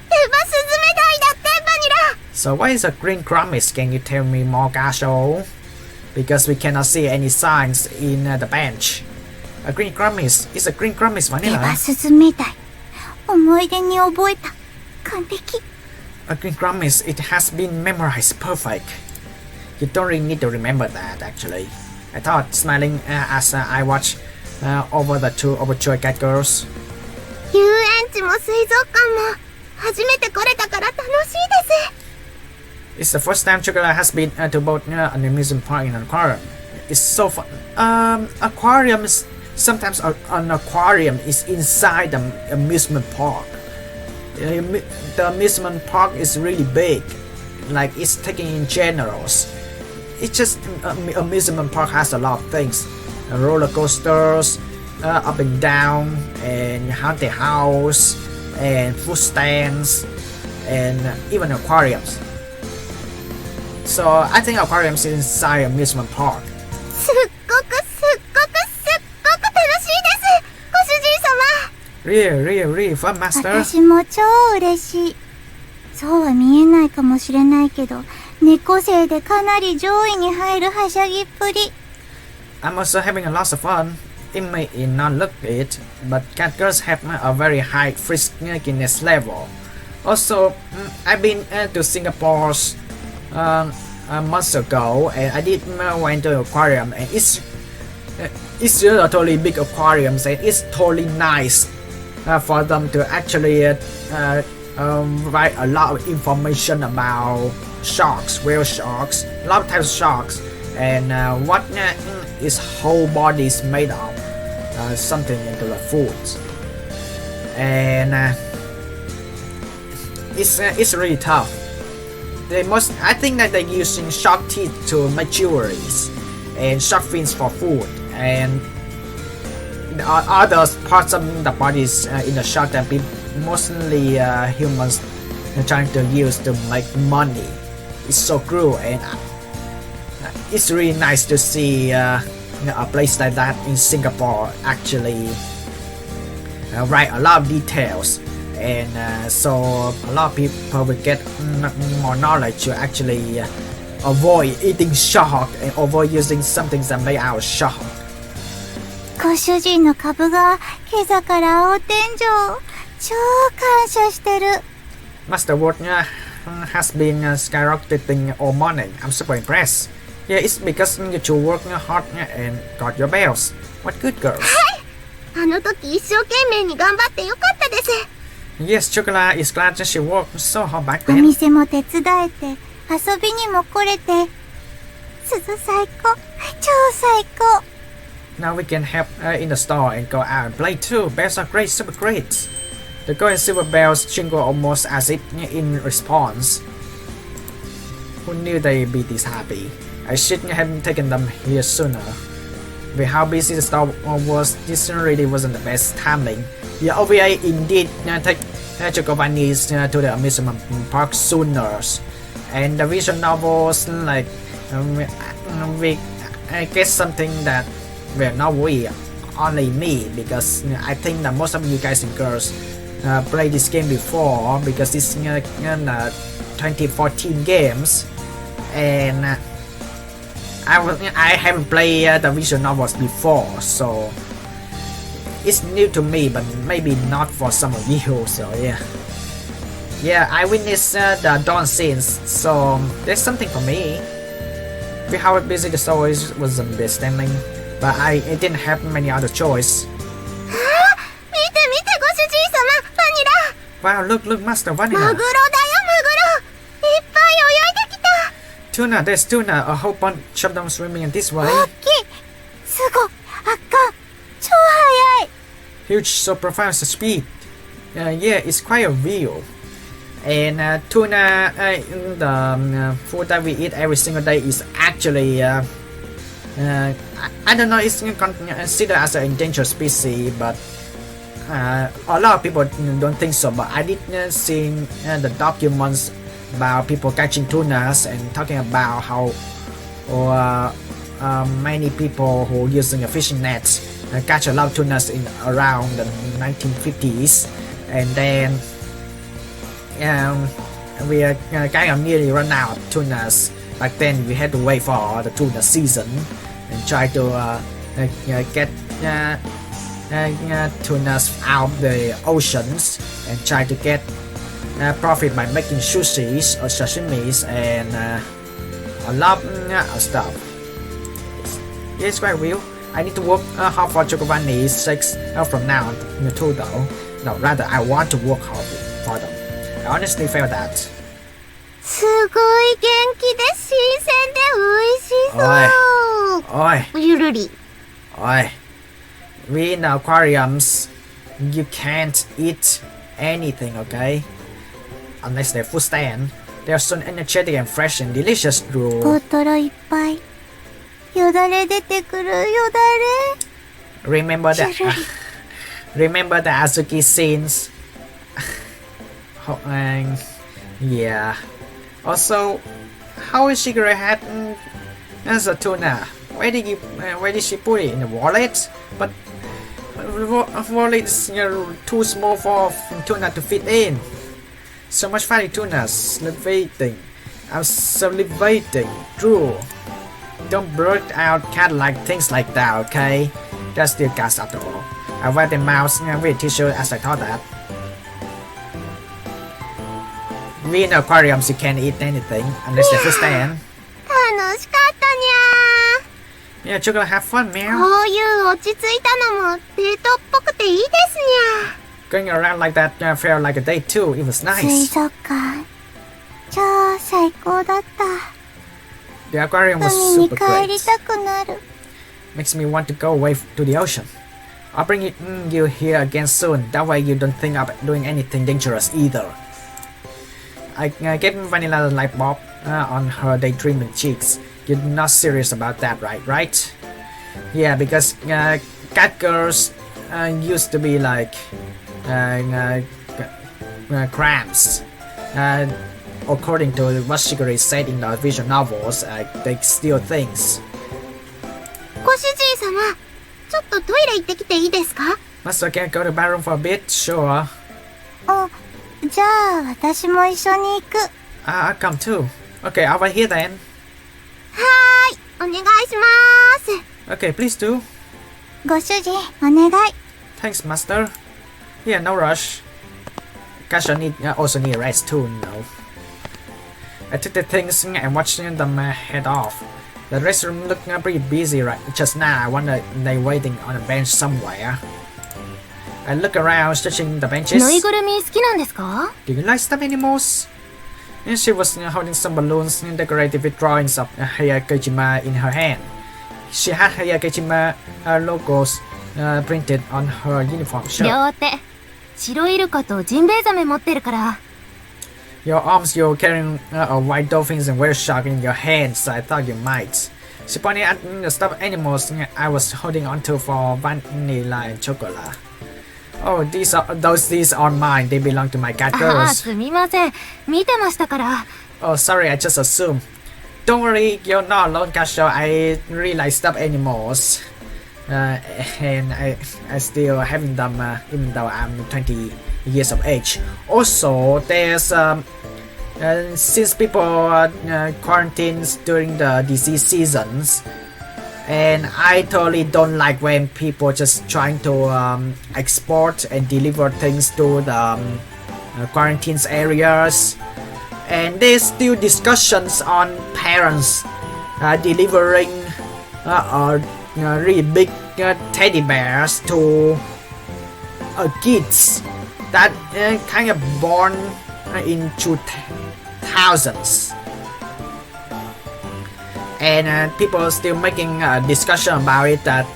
デバスズメダイだってバニラ。 So what is a green grommis? Can you tell me more, Gasho? Because we cannot see any signs in the bench. A green grommis is a green grommis デ vanilla. バスズメダイ。思い出に覚えた。完璧。 A green grommis, it has been memorized perfect. You don't really need to remember that actually. I thought, smiling as I watched over the two overjoyed cat girls. 遊園地も水族館も初めて来れたから楽しいです。 It's the first time Chocolate has been to both an amusement park and an aquarium. It's so fun. Aquariums. Sometimes an aquarium is inside the amusement park. The amusement park is really big, like it's taking in generals. It's just amusement park has a lot of things, roller coasters, up and down, and haunted house, and food stands, and even aquariums. So I think aquariums is inside amusement park. すっごく楽しいです。ご主人様。 Really fun, Master. 私も超嬉しい。そうは見えないかもしれないけど、猫背でかなり上位に入るはしゃぎっぷり。 I'm also having a lot of fun. It may not look it, but cat girls have a very high friskiness level. Also, I've been to Singapore months ago, and I did went to an aquarium, and it's just a totally big aquarium, and it's totally nice for them to actually write a lot of information about sharks, whale sharks, a lot of types of sharks, and what its whole body is made of, something into the foods, and it's really tough. I think that they're using shark teeth to make jewelries, and shark fins for food, and the other parts of the bodies in the shark that be mostly humans trying to use to make money. It's so cruel, and it's really nice to see a place like that in Singapore actually write a lot of details, and so a lot of people will get more knowledge to actually avoid eating shark and avoid using something that made out of shark. ご主人の株が今朝から青天井。超感謝してる。 Master Wood has been skyrocketing all morning. I'm super impressed. Yeah, it's because you two work hard and got your bells. What good girls. あの時一生懸命に頑張ってよかったです。 Yes, Chocolate is glad that she worked so hard back お then. 店も手伝えて、遊びにも来れて。鈴最高。超最高。 Now we can help in the store and go out and play too. Bells are great, super great. The gold and silver bells jingle almost as if in response. Who knew they'd be this happy? I shouldn't have taken them here sooner. With how busy the store was, this really wasn't the best timing. The OVA indeed take ChocoVani to the amusement park sooner, and the visual novels like we I guess something that well not we only me, because I think that most of you guys and girls played this game before, because it's 2014 games, and I haven't played the visual novels before, so it's new to me, but maybe not for some of you. So yeah, I witnessed the dawn scenes, so there's something for me. We how busy the story was understanding, but I didn't have many other choice. Wow, look, Master Vanilla. Tuna, there's tuna. A whole bunch of them swimming in this way. Huge, so profound, so speed. Yeah, it's quite a view. And tuna, the food that we eat every single day, is actually I don't know, it's considered as an endangered species, but a lot of people don't think so. But I did see the documents about people catching tunas and talking about how many people who using a fishing net catch a lot of tunas in around the 1950s, and then we are kind of nearly run out of tunas. Back then we had to wait for the tuna season and try to get tunas out of the oceans and try to get profit by making sushis or sashimis and a lot of stuff. Yeah, it's quite real. I need to work hard for ChocoVani 6 from now in total. No, rather I want to work hard for them. I honestly feel that. すごい元気で新鮮で美味しそう。おい。ゆるり。Oi. We in the aquariums, you can't eat anything, okay? Unless they're food stand. They're so energetic and fresh and delicious through. ボトルいっぱい。よだれ出てくるよだれ。 Remember the remember the Azuki scenes. Yeah. Also, how is Shigure had as a tuna? Where did she put it in the wallet? But wallet is too small for tuna to fit in. So much fatty tunas salivating. I'm salivating. True. Don't blurt out cat like things like that, okay? That's still gas after all. I wipe the mouth with tissue as I thought that. We in aquariums you can't eat anything unless they stand. 楽しかったにゃ Yeah, Choco, have fun, ー。 man. こういう落ち着いたのもデートっぽくていいですにゃ Going around like that felt like a date too. It was 水 nice. 族館。超最高だった。 The aquarium was 海に super 帰り great. たくなる。 Makes me want to go away to the ocean. I'll bring you here again soon. That way you don't think of doing anything dangerous either. I gave Vanilla a light bulb on her daydreaming cheeks. You're not serious about that, right? Yeah, because cat girls used to be like cramps. According to what Shigure said in the visual novels, they steal things. ご主人様、ちょっとトイレ行ってきていいですか Master, can I go to the bathroom for a bit? Sure. お、じゃあ私も一緒に行く。I'll come too. Okay, I'll wait here then. はーい、お願いしまーす。 Okay, please do. ご主人、お願い。 Thanks, Master. Yeah, no rush. Gosh, I also need a rest too, no. I took the things and watched them head off. The restroom looked pretty busy right just now. I wonder they waiting on a bench somewhere. I look around, stretching the benches. ぬいぐるみ好きなんですか Do you like stuffed animals? And she was holding some balloons decorated with drawings of Hayakejima in her hand. She had Hayakejima logos printed on her uniform shirt. 両手。白イルカとジンベエザメ持ってるから。 Your arms, you're carrying white dolphins and whale shark in your hands. I thought you might. She pointed at the stuffed animals I was holding onto for Vanilla and Chocolate. Oh, these aren't mine. They belong to my cat ああ、 girls. すみません。見てましたから。Oh, sorry, I just assumed. Don't worry, you're not alone, Casho. I really like stuffed animals. And I still having them even though I'm 20 years of age. Also, there's since people quarantines during the disease seasons, and I totally don't like when people just trying to export and deliver things to the quarantines areas. And there's still discussions on parents delivering really big teddy bears to kids that kind of born in 2000s. And people are still making a discussion about it, that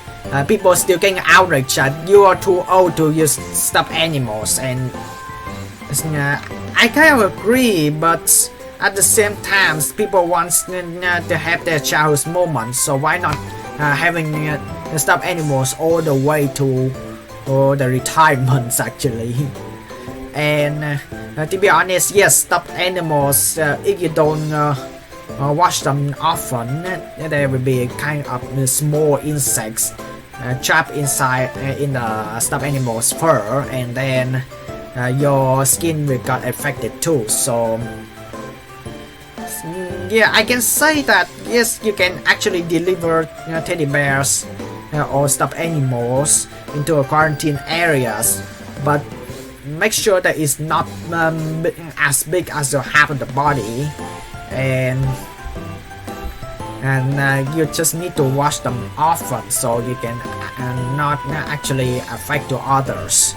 people are still getting outraged that you are too old to use stuffed animals. And I kind of agree, but at the same time, people want to have their childhood moments, so why not having stuffed animals all the way to the retirements actually. And to be honest, yes, stuffed animals, if you don't wash them often, there will be kind of small insects trapped inside in the stuffed animal's fur, and then your skin will get affected too. So yeah, I can say that yes, you can actually deliver teddy bears or stuffed animals into quarantine areas, but make sure that it's not as big as the half of the body, and you just need to wash them often so you can not actually affect to others.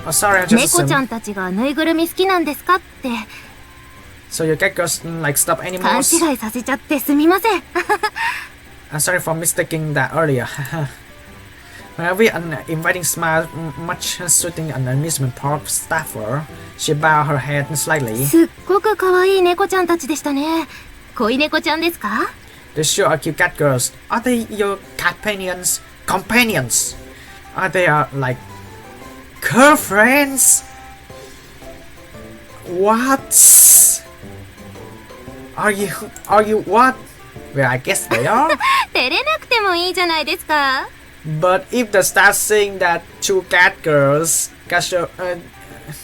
Oh, sorry, I just 猫ちゃんたちがぬいぐるみ好きなんですかって So your cat girls like stuffed 勘 animals? 違いさせちゃってすみません I'm sorry for mistaking that earlier. We are inviting smile, much suiting an amusement park staffer. She bowed her head slightly. すっごく可愛い猫ちゃんたちでしたね恋猫ちゃんですか They sure are cute cat girls. Are they your companions? Companions? Are they like girlfriends? What? Are you what? Well, I guess they are. 照れなくてもいいじゃないですか But if the staff saying that two cat girls, gosh,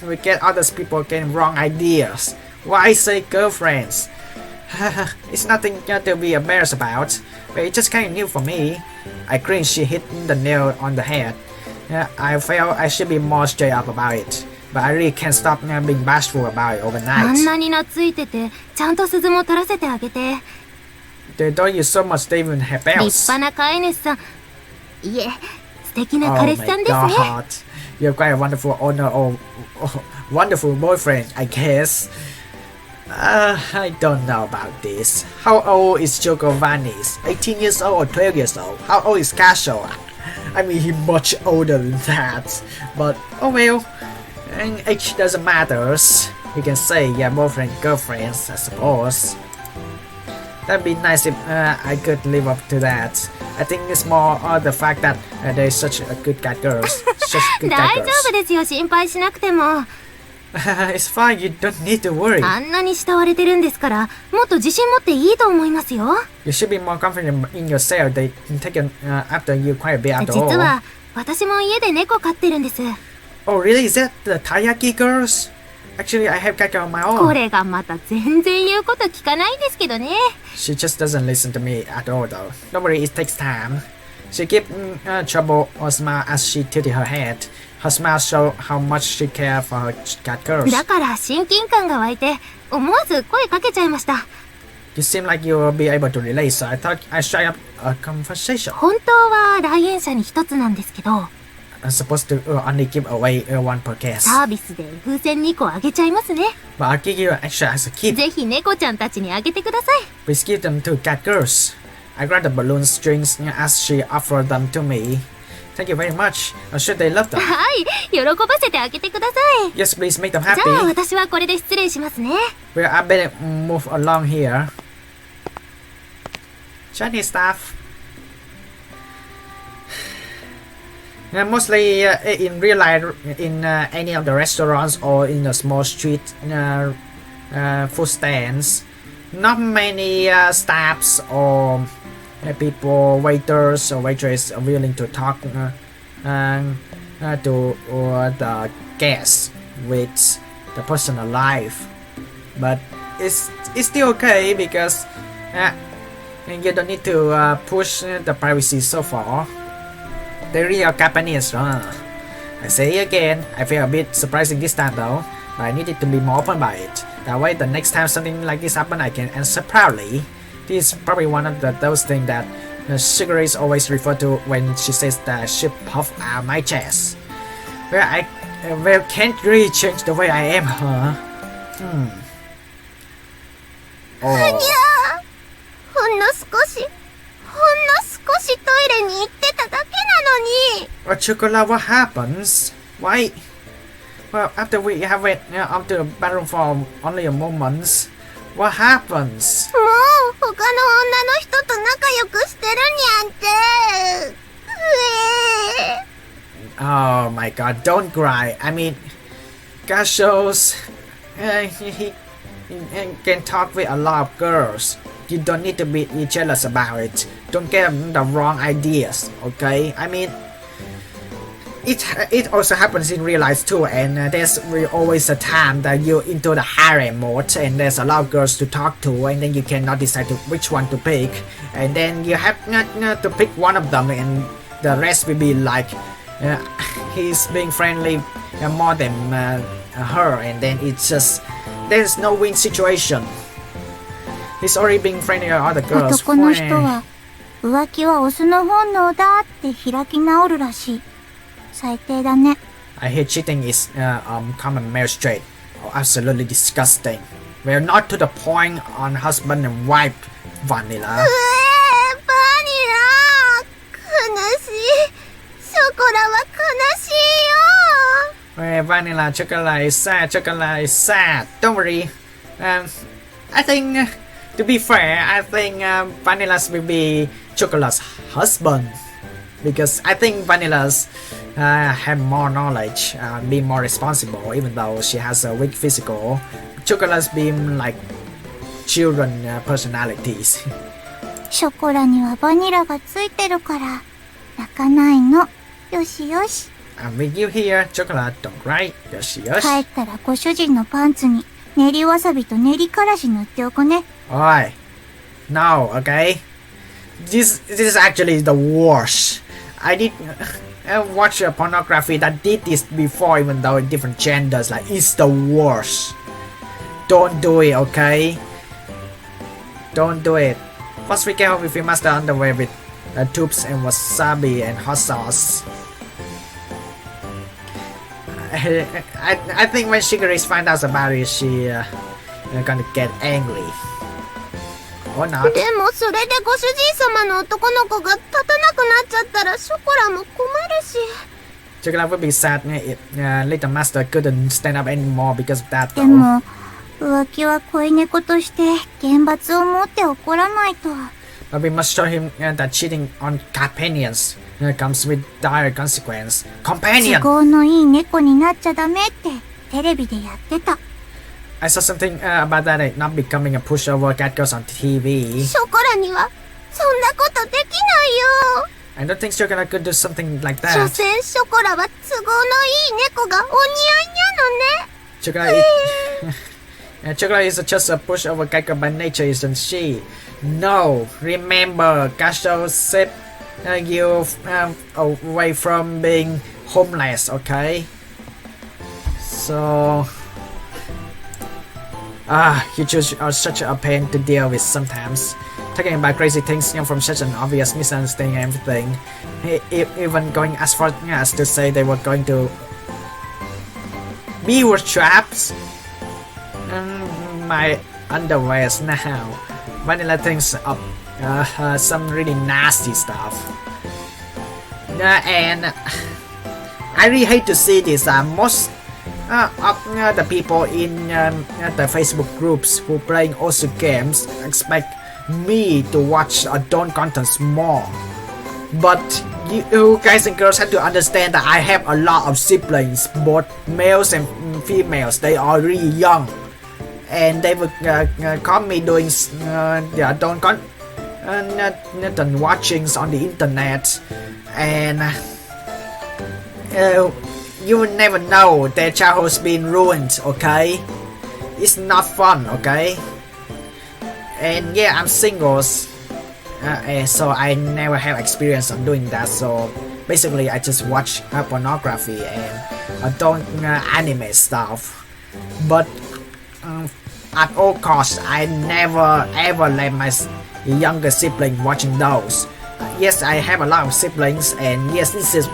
we get others people getting wrong ideas. Why say girlfriends? It's nothing to be embarrassed about, but it's just kind of new for me. I cringed. She hit the nail on the head. I felt I should be more straight up about it, but I really can't stop being bashful about it あん overnight. なに懐いててちゃんと鈴も取らせてあげて They don't use so much, they even have 立 bells. 派な飼い主さんいえ素敵な Oh 彼氏さ my んですね god. You're quite a wonderful owner or wonderful boyfriend, I guess. I don't know about this. How old is ChocoVani? 18 years old or 12 years old? How old is Casho? I mean, he's much older than that. But, oh well, and age doesn't matter. You can say, yeah, boyfriend, girlfriends, I suppose. That'd be nice if I could live up to that. I think it's more the fact that they're such a good cat girls. Such good 大 cat 丈 girls. 夫ですよ心配しなくても It's fine, you don't need to worry. あんなに慕われてるんですからもっと自信持っていいと思いますよ You should be more confident in yourself. They take after you quite a bit after 実 all. は私も家で猫飼ってるんです Oh, really? Is that the Taiyaki girls? Actually, I have cat girl on my こ own. れがまた全然言うこと聞かないんですけどね She just doesn't listen to me at all, though. Don't worry, it takes time. She gave trouble or smile as she tilted her head. Her smile showed how much she cared for her cat girls. だから親近感が湧いて思わず声かけちゃいました You seem like you'll be able to relate, so I thought I'd strike up a conversation. 本当は来園者に一つなんですけど I'm supposed to only give away one per case. サービスで風船2個あげちゃいますね But I'll give you an extra as a gift. ぜひ猫ちゃんたちにあげてください Please give them to cat girls. I grabbed the balloon strings as she offered them to me. Thank you very much. I'm sure they love them. はい喜ばせてあげてください Yes, please make them じゃあ happy. 私はこれで失礼しますね Well, I better move along here. Chinese staff. Mostly in real life, in any of the restaurants or in the small street food stands, not many staffs or people, waiters or waitress are willing to talk to the guests with the personal life. But it's still okay because you don't need to push the privacy so far. The real Japanese, I say again, I feel a bit surprising this time though, but I needed to be more open about it. That way the next time something like this happens, I can answer proudly. This is probably one of those things that Shigure is always referred to when she says that she puffed out my chest. Well, can't really change the way I am, huh? Oh. ほんの少しトイレに行ってただけなのに。Well, Chocolate, what happens? Why? Well, after we have went up to the bathroom for only a moment, what happens? もう他の女の人と仲良くしてるにゃんて。Oh my god, don't cry. I mean, God shows he can talk with a lot of girls. You don't need to be jealous about it. Don't get the wrong ideas, okay? I mean, it also happens in real life too, and there's always a time that you're into the harem mode and there's a lot of girls to talk to, and then you cannot decide which one to pick, and then you have to pick one of them, and the rest will be like he's being friendly more than her, and then it's just there's no win situation. He's already being friendly with other girls. 男の人は浮気はオスの本能だって開き直るらしい。最低だね。I hear cheating is common male trait. Oh, absolutely disgusting. We're not to the point on husband and wife, Vanilla. バニラ悲しい。ショコラは悲しいよ。 Vanilla, chocolate is sad. Chocolate is sad. Don't worry. I think, to be fair, I think Vanilla's will be Chocolate's husband, because I think Vanilla's have more knowledge, be more responsible, even though she has a weak physical. Chocolate's being like children personalities. ショコラにはバニラがついてるから泣かないの。よしよし。I'm with you here, Chocolate. Don't cry. よしよし。帰ったらご主人のパンツに練りわさびと練りからし塗っておくね。Oi. No, okay? This is actually the worst. I did watch a pornography that did this before, even though in different genders. Like, it's the worst. Don't do it, okay? Don't do it. First, be careful if you master underwear with tubes and wasabi and hot sauce. I think when Shigure finds out about it, she gonna get angry. Or not. でもそれでご主人様の男の子が立たなくなっちゃったらショコラも困るし。Chocolate would be sad if Little Master couldn't stand up anymore because of that, で though. も浮気は恋猫として厳罰を持って怒らないと。 But we must show him that cheating on companions comes with dire consequence. 都 Companion! 合のいい猫になっちゃダメってテレビでやってた。 I saw something about that not becoming a pushover cat girls on TV. ショコラにはそんなことできないよ。 I don't think Chocolate could do something like 所 that. 詮ショコラは都合のいい猫がお似合いなのね。 Chocolate is just a pushover cat girl by nature, isn't she? No, remember, Gasho said you away from being homeless, okay? So... you choose are such a pain to deal with sometimes. Talking about crazy things from such an obvious misunderstanding and everything. Even going as far as to say they were going to be were traps. My underwears now. Vanilla thinks of some really nasty stuff. And I really hate to see this. Most of the people in the Facebook groups who playing also games expect me to watch adult contents more. But you guys and girls have to understand that I have a lot of siblings, both males and females. They are really young, and they would call me doing don't watchings on the internet, and you will never know their childhood's been ruined. Okay, it's not fun. Okay, and yeah, I'm single. So I never have experience on doing that, so basically I just watch pornography and don't anime stuff, but at all costs I never ever let my younger sibling watching those. Yes, I have a lot of siblings, and yes, this is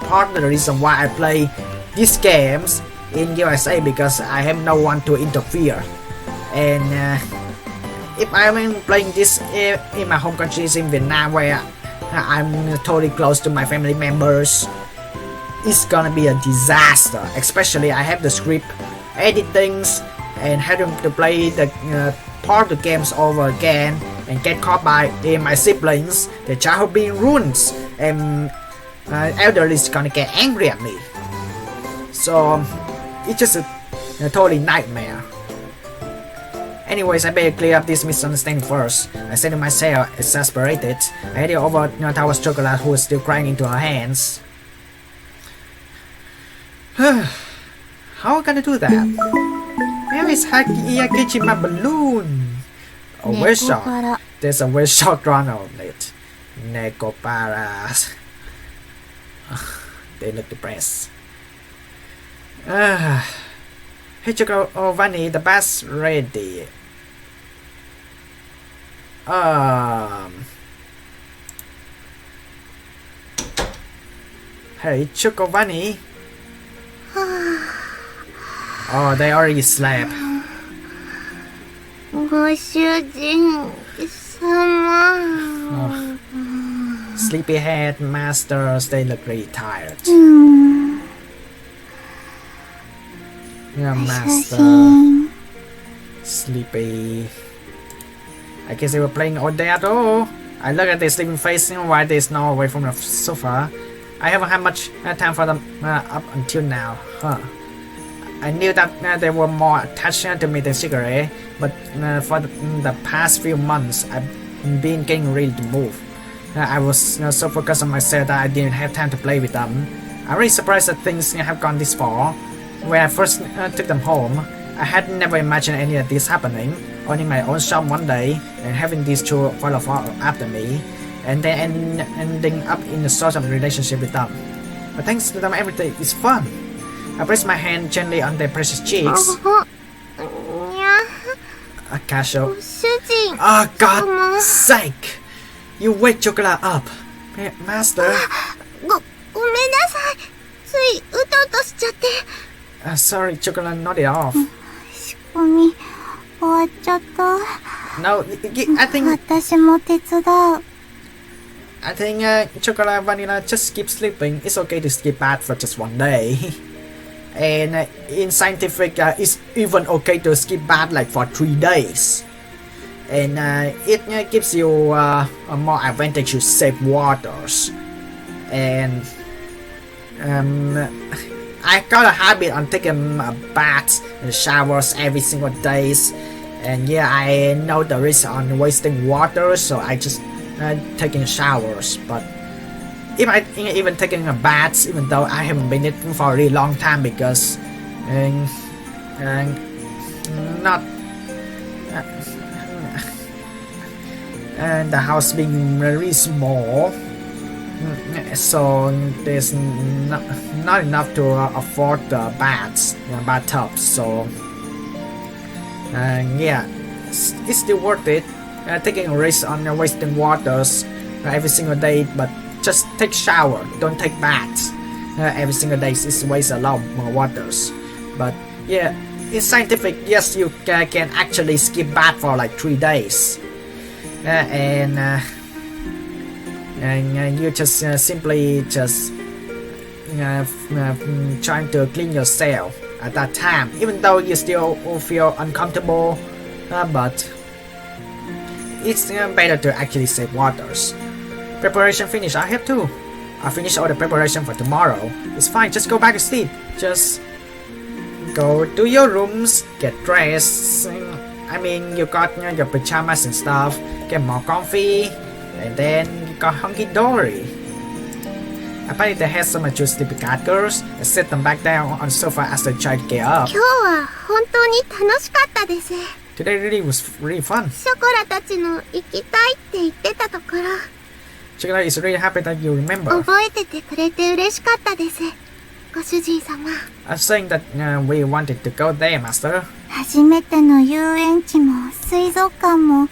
part of the reason why I play these games in USA, because I have no one to interfere. And if I'm playing this in my home country, in Vietnam, where I'm totally close to my family members, it's gonna be a disaster. Especially I have the script editings and having to play the part of the games over again and get caught by my siblings. The childhood being ruined, and elderly is gonna get angry at me. So it's just a totally nightmare. Anyways, I better clear up this misunderstanding first. I said to myself, exasperated. I handed over Tower's chocolate, who was still crying, into her hands. How am I gonna do that? Where is my balloon? A whale shark. There's a whale shark drawn on it. NEKOPARA. They look depressed. Hey ChocoVani, the bus ready. Hey ChocoVani. Oh, they already slept. ご主人様。Sleepyhead masters, they look really tired. Yeah, master. Sleepy. I guess they were playing all day at all. I look at their sleeping face while they snore away from the sofa. I haven't had much time for them up until now. I knew that they were more attached to me than cigarette, but for the past few months, I've been getting ready to move. I was so focused on myself that I didn't have time to play with them. I'm really surprised that things have gone this far. When I first took them home, I had never imagined any of this happening. Owning my own shop one day and having these two fall apart after me, and then ending up in a sort of relationship with them. But thanks to them, everything is fun. I pressed my hand gently on their precious cheeks. A casual. Oh, God's sake! You wake Chocolate up, Master. ごめんなさい。ついうとうとしちゃって。Sorry, Chocolate nodded off. 仕込み終わっちゃった。 No, I think 私も手伝う。Chocolate Vanilla just keep sleeping. It's okay to skip bath for just one day. And in scientific, it's even okay to skip bath like for 3 days. And it gives you a more advantage to save waters. And I got a habit on taking baths and showers every single days. And yeah, I know the risk on wasting water, so I just taking showers. But if I even taking a bath, even though I haven't been it for a really long time, because not the house being very small, so there's not enough to afford the bathtubs. So yeah, it's still worth it. Taking a risk on wasting waters every single day, but just take shower, don't take baths every single day. It's waste a lot more waters. But yeah, in scientific, yes, you can actually skip bath for like 3 days, and you just simply just trying to clean yourself at that time, even though you still feel uncomfortable, but it's better to actually save waters. Preparation finished. I have to I finished all the preparation for tomorrow. It's fine, just go back to sleep. Just go to your rooms, get dressed. I mean, you got your pajamas and stuff. Get more comfy, and then you got hunky-dory. Apparently they had some sleepy cat girls and set them back down on the sofa as they tried to get up. 今日は本当に楽しかったです。 Today really was really fun. ショコラたちの行きたいって言ってたところ Chocolate is really happy that you remember. 覚えててくれて嬉しかったです。ご主人様。 I'm saying that we wanted to go there, Master. 初めての遊園地も水族館も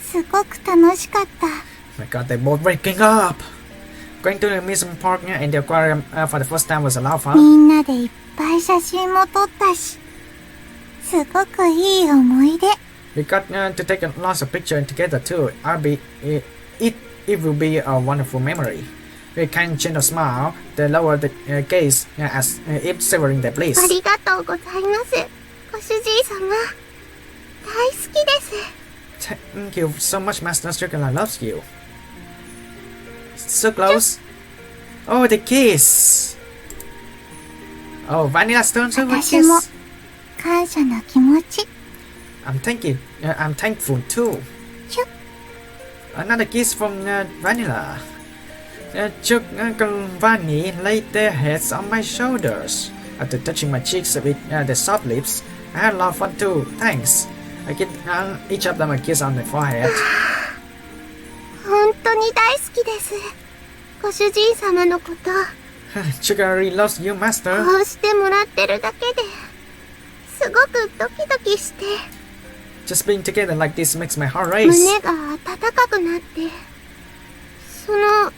すごく楽しかった。 Oh my god, they're both waking up. Going to the amusement park and the aquarium for the first time was a lot of み fun. んなでいっぱい写真も撮ったし、すごくいい思い出。 We got to take lots of pictures together too. It will be a wonderful memory. We can gentle smile, they lower the gaze as if savoring their bliss. ありがとうございます。ご主人様。大好きです。 Thank you so much, Master. Chocolate loves you. So close. Oh, the kiss. Oh, Vanilla's turn to a 私も kiss. 感謝の気持ち。 I'm thankful too. チュッ Another kiss from Vanilla. ChocoVani laid their heads on my shoulders. After touching my cheeks with their soft lips, I had a lot of fun too. Thanks. I give each of them a kiss on the forehead. 本当に大好きです。ご主人様のこと Chocolate really loves you, Master. こうしてもらってるだけですごくドキドキして Just being together like this makes my heart race. 胸が温かくなってその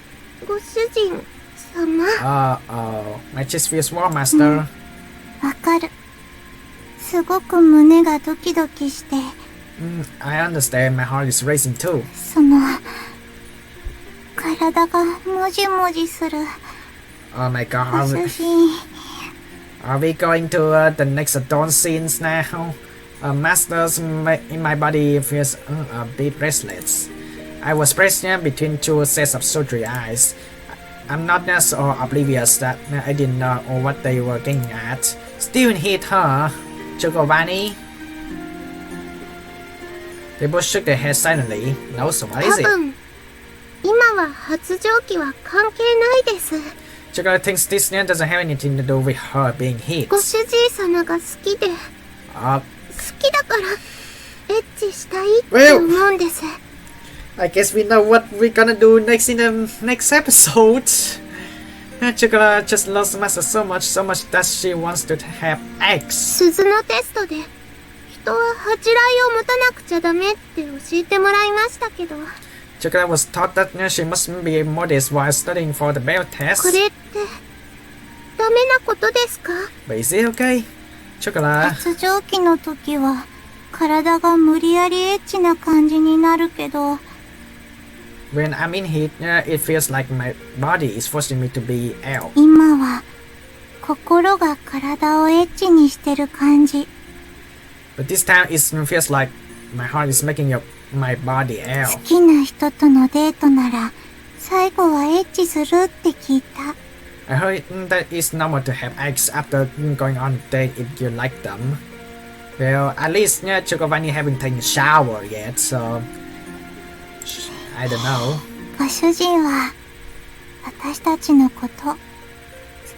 ご主人様 Uh-oh. My chest feels warm, Master. わかる。すごく胸がドキドキして、 I understand. My heart is racing too. その体がもじもじする。 Oh my ご god. 主人、 Are we going to the next dawn scenes now? Masters in my body feels a bit restless. I was pressed between two sets of surgery eyes. I'm not so oblivious that I didn't know what they were getting at. Still in heat, huh? ChocoVani? They both shook their heads silently. No, so what 多 is it? 分今は発情期は関係ないです Chocolate thinks this doesn't have anything to do with her being hit. ご主人様が好きで Uh, 好きだからエッチしたいって思うんです I guess we know what we're gonna do next in the next episode. Chocolate just loves Master so much that she wants to have eggs. 鈴のテストで人は恥じらいを持たなくちゃダメって教えてもらいましたけど Chocolate was taught that she must be modest while studying for the bell こ test. れってダメなことですか But is it okay? Chocolate, 発情期の時は体が無理やりエッチな感じになるけど、 when I'm in heat, it feels like my body is forcing me to be ill. 今は心が体をエッチにしてる感じ。 But this time it feels like my heart is making my body ill. 好きな人とのデートなら最後はエッチするって聞いた。 I heard that it's normal to have eggs after going on a date if you like them. Well, at least ChocoVani haven't taken a shower yet, so I don't know. ご主人は私たちのこと好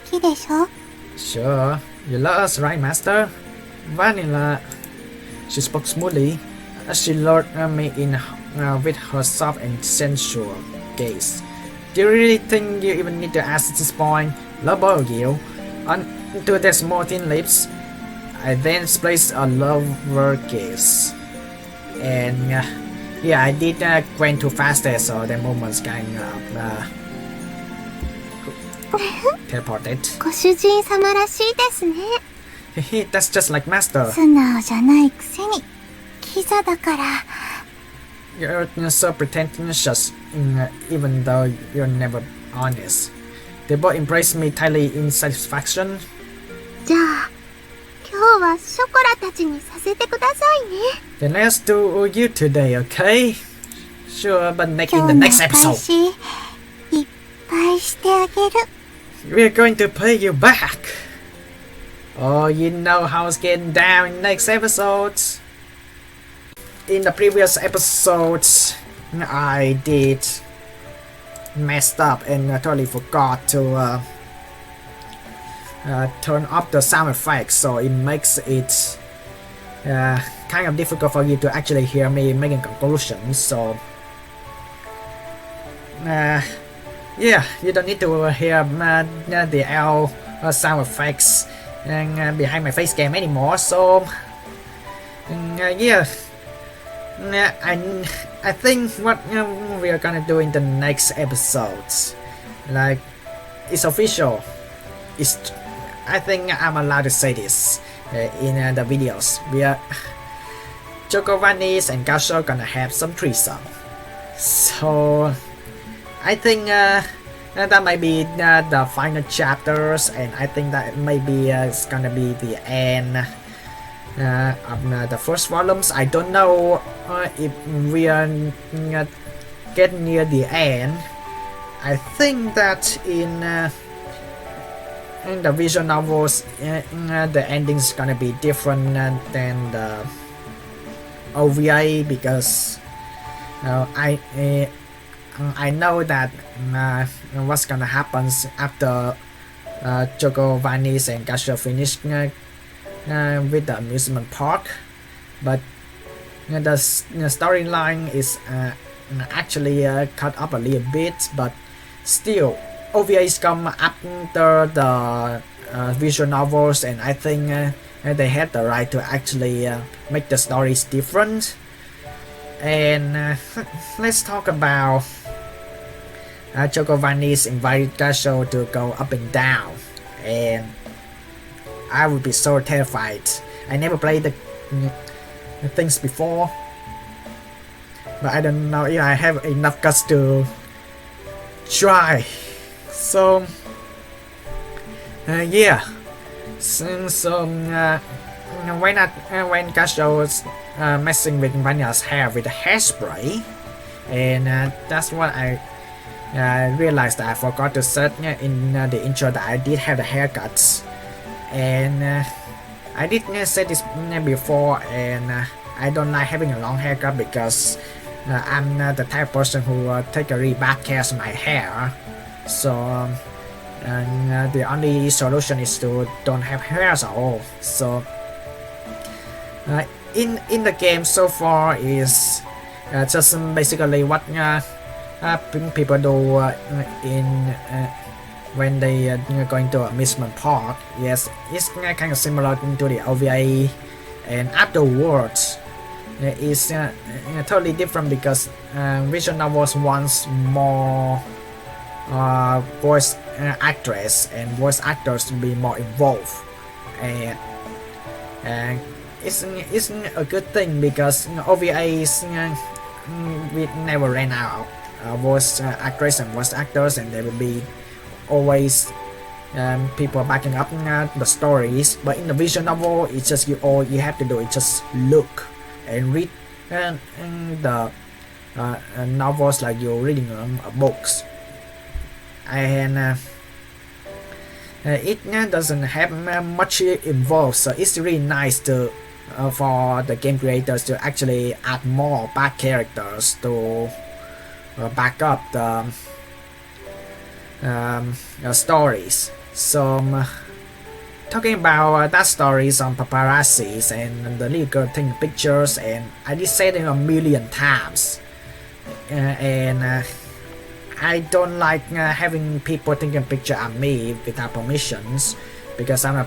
きでしょ？ Sure, you love us, right, Master? Vanilla. She spoke smoothly as she lured me in with her soft and sensual gaze. Do you really think you even need to ask at this point? Lowball you onto their small thin lips. I then placed a lover kiss. And yeah, I did went too fast there, so the moment's kind of teleported. ご主人様らしいですね That's just like Master. 素直じゃないくせにキザだから。 You're so pretentious, even though you're never honest. They both embraced me tightly in satisfaction. じゃあ今日はショコラたちにさせてくださいね Then let's do you today, okay? Sure, but in 今 the 日の next 開 episode. 始いっぱいしてあげる。 We're going to pay you back. Oh, you know how it's getting down in next episodes. In the previous episodes, I did messed up and totally forgot to turn off the sound effects, so it makes it kind of difficult for you to actually hear me making conclusions. So yeah, you don't need to hear the L sound effects behind my face cam anymore. So yeah, I think what we are gonna do in the next episodes, like, it's official. I think I'm allowed to say this in the videos. We are ChocoVani and Gasho gonna have some threesome. So I think that might be the final chapters, and I think that maybe it's gonna be the end of the first volumes. I don't know if we are getting near the end. I think that in the visual novels, the ending is gonna be different than the OVA, because I know that what's gonna happen after ChocoVani and Gasho finish with the amusement park, but the storyline is actually cut up a little bit, but still OVAs come after the visual novels, and I think they had the right to actually make the stories different. And let's talk about ChocoVani's invited Gasho to go up and down, and I would be so terrified. I never played the things before, but I don't know if I have enough guts to try. So yeah, so when Gasho was messing with Vanya's hair with the hairspray, and that's what I realized that I forgot to set in the intro that I did have the haircuts, and I did say this before, and I don't like having a long haircut because I'm the type of person who take a really bad care of my hair. So the only solution is to don't have hairs at all. So in the game so far is just basically what people do in when they are going to amusement park. Yes, it's kind of similar to the OVA, and afterwards it's totally different because visual novels wants more voice actress and voice actors to be more involved, and it's a good thing because OVAs we never ran out of voice actress and voice actors, and there will be always people backing up the stories. But in the visual novel, it's just all you have to do is just look and read the novels like you're reading books, and it doesn't have much involved, so it's really nice to for the game creators to actually add more back characters to back up the stories. So talking about that stories on paparazzis and the little girl taking pictures, and I did say them a million times, and I don't like having people taking picture of me without permissions because I'm a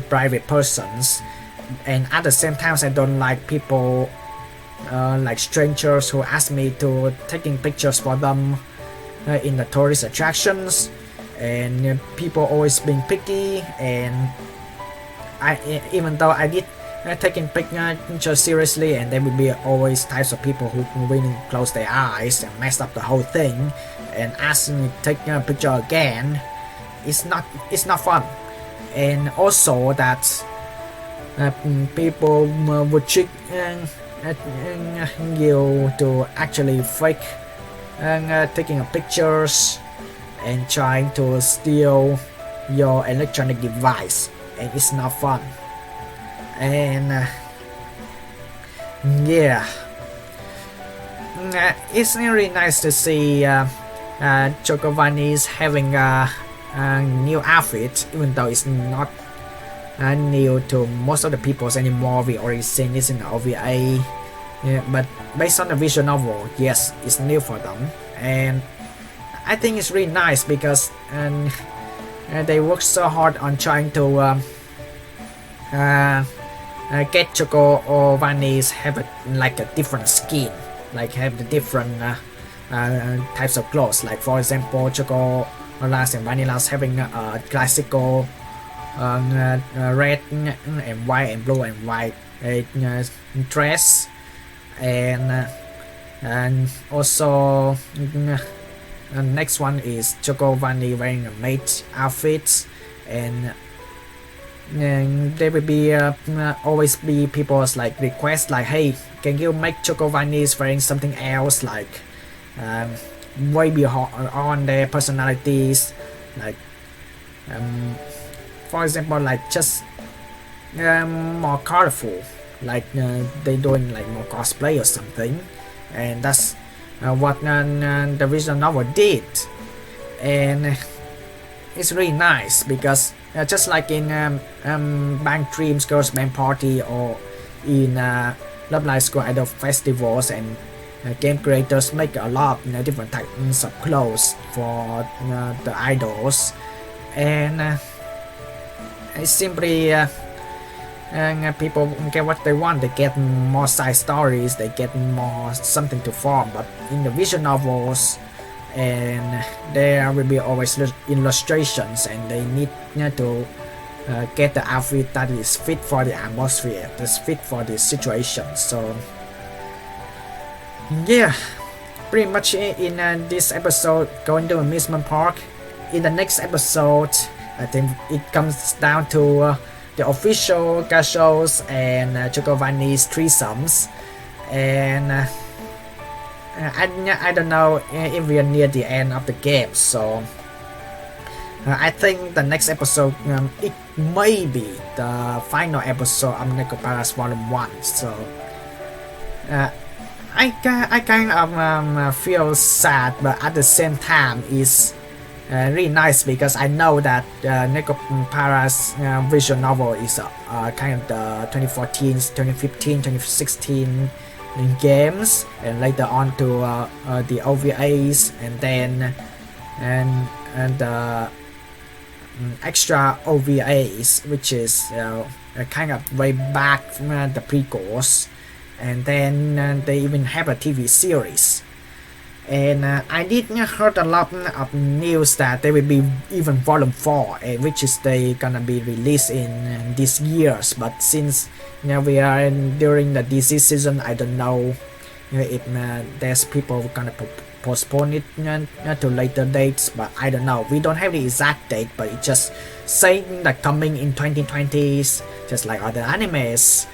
private person, and at the same time I don't like people like strangers who ask me to taking pictures for them in the tourist attractions, and people always being picky, and even though I did taking pictures seriously, and there will be always types of people who will close their eyes and mess up the whole thing and ask me to take a picture again. It's not fun. And also that people would trick you to actually fake taking pictures, and trying to steal your electronic device, and it's not fun. And yeah, it's really nice to see ChocoVani is having a new outfit, even though it's not new to most of the peoples anymore. We already seen this in the OVA, but based on the visual novel, yes, it's new for them, and I think it's really nice because they work so hard on trying to get ChocoVani's have like a different skin, like have the different types of clothes. Like for example, Chocolas and Vanilas having a classical red and white and blue and white dress, and also next one is ChocoVani wearing a maid outfit, and there will be always be people's like requests like, hey, can you make ChocoVani's wearing something else, like way beyond their personalities, like for example, like just more colorful, like they doing like more cosplay or something, and that's what the visual novel did, and it's really nice because just like in Bang Dreams Girls Band Party or in Love Live School Idol festivals, and game creators make a lot of different types of clothes for the idols, and it's simply people get what they want. They get more side stories, they get more something to form. But in the visual novels, and there will be always illustrations, and they need to get the outfit that is fit for the atmosphere, that's fit for the situation. So yeah, pretty much in this episode going to amusement park. In the next episode, I think it comes down to the official Gashos and ChocoVani's threesomes, and I don't know if we are near the end of the game, so I think the next episode it may be the final episode of NEKOPARA's Volume 1. So I kind of feel sad, but at the same time it's really nice because I know that NEKOPARA's visual novel is kind of the 2014, 2015, 2016 games, and later on to the OVAs, and then and the extra OVAs, which is kind of way back from the prequels, and then they even have a TV series. And I did heard a lot of news that there will be even Volume 4, which is they gonna be released in this years. But since we are during the DC season, I don't know if there's people gonna postpone it to later dates. But I don't know. We don't have the exact date, but it's just saying that coming in 2020s, just like other animes.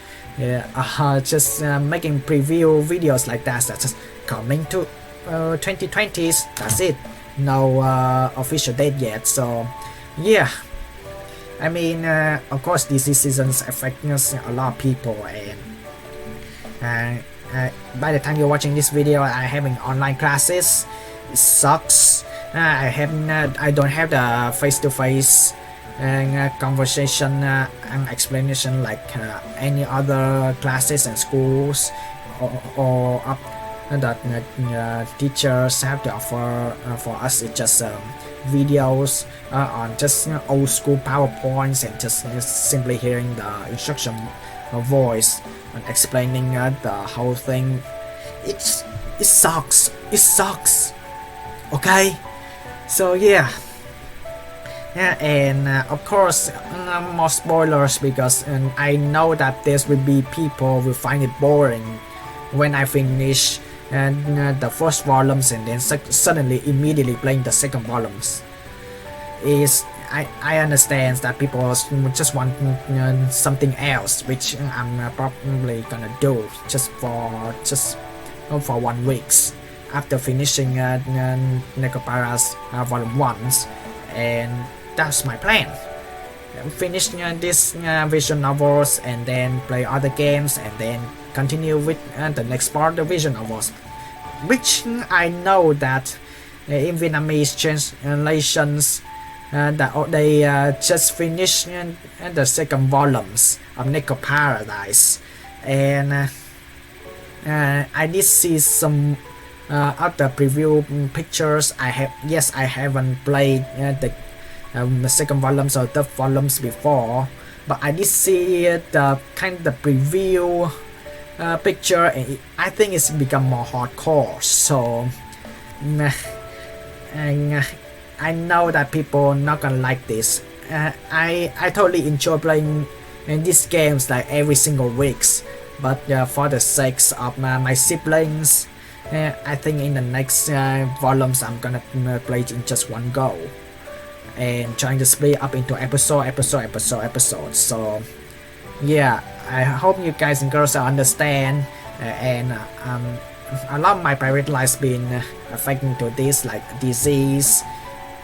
Just making preview videos like that. That's just coming to 2020s. That's it. No official date yet. So yeah, I mean of course DC seasons affect a lot of people, and by the time you're watching this video, I'm having online classes. It sucks. I don't have the face-to-face conversation and explanation like any other classes and schools or that teachers have to offer for us. It's just videos on just old school PowerPoints, and just simply hearing the instruction voice and explaining the whole thing. It sucks. It sucks. Okay, so yeah, and of course more spoilers, because I know that there will be people will find it boring when I finish the first volumes and then suddenly immediately playing the second volumes. I understand that people just want something else, which I'm probably gonna do just for 1 week, after finishing NEKOPARA's Volume 1, and that's my plan. Finish this visual novels and then play other games and then continue with the next part of the visual novels, which I know that in Vietnamese translations that they just finished the second volumes of NEKOPARA, and I did see some other preview pictures. I haven't played the second volumes or third volumes before, but I did see the kind of preview picture, and I think it's become more hardcore. So I know that people not gonna like this. I totally enjoy playing these games like every single weeks, but for the sakes of my siblings, I think in the next volumes I'm gonna play it in just one go, and trying to split up into episodes. So yeah, I hope you guys and girls understand, and a lot of my private life's been affecting to this, like disease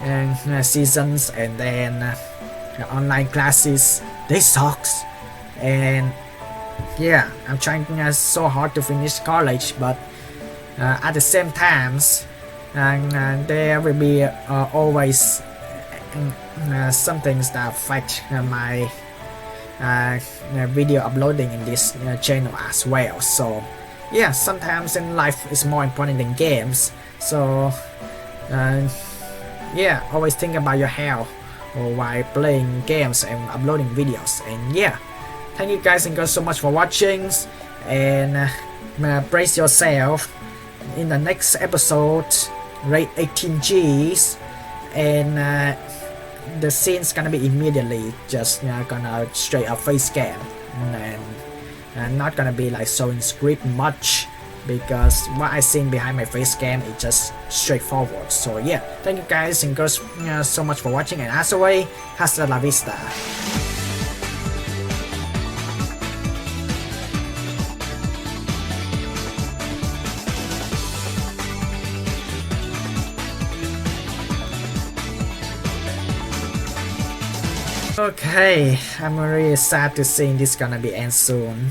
and seasons, and then online classes. They sucks, and yeah, I'm trying so hard to finish college, but at the same times there will be always some things that affect my video uploading in this channel as well. So yeah, sometimes in life is more important than games. So yeah, always think about your health while playing games and uploading videos. And yeah, thank you guys and girls so much for watching, and brace yourself in the next episode, rate 18 Gs, and the scene's gonna be immediately just gonna straight up face cam, and not gonna be like showing script much, because what I seen behind my face cam is just straightforward. So yeah, thank you guys and girls so much for watching, and as always, hasta la vista. Okay, I'm really sad to see this gonna be end soon.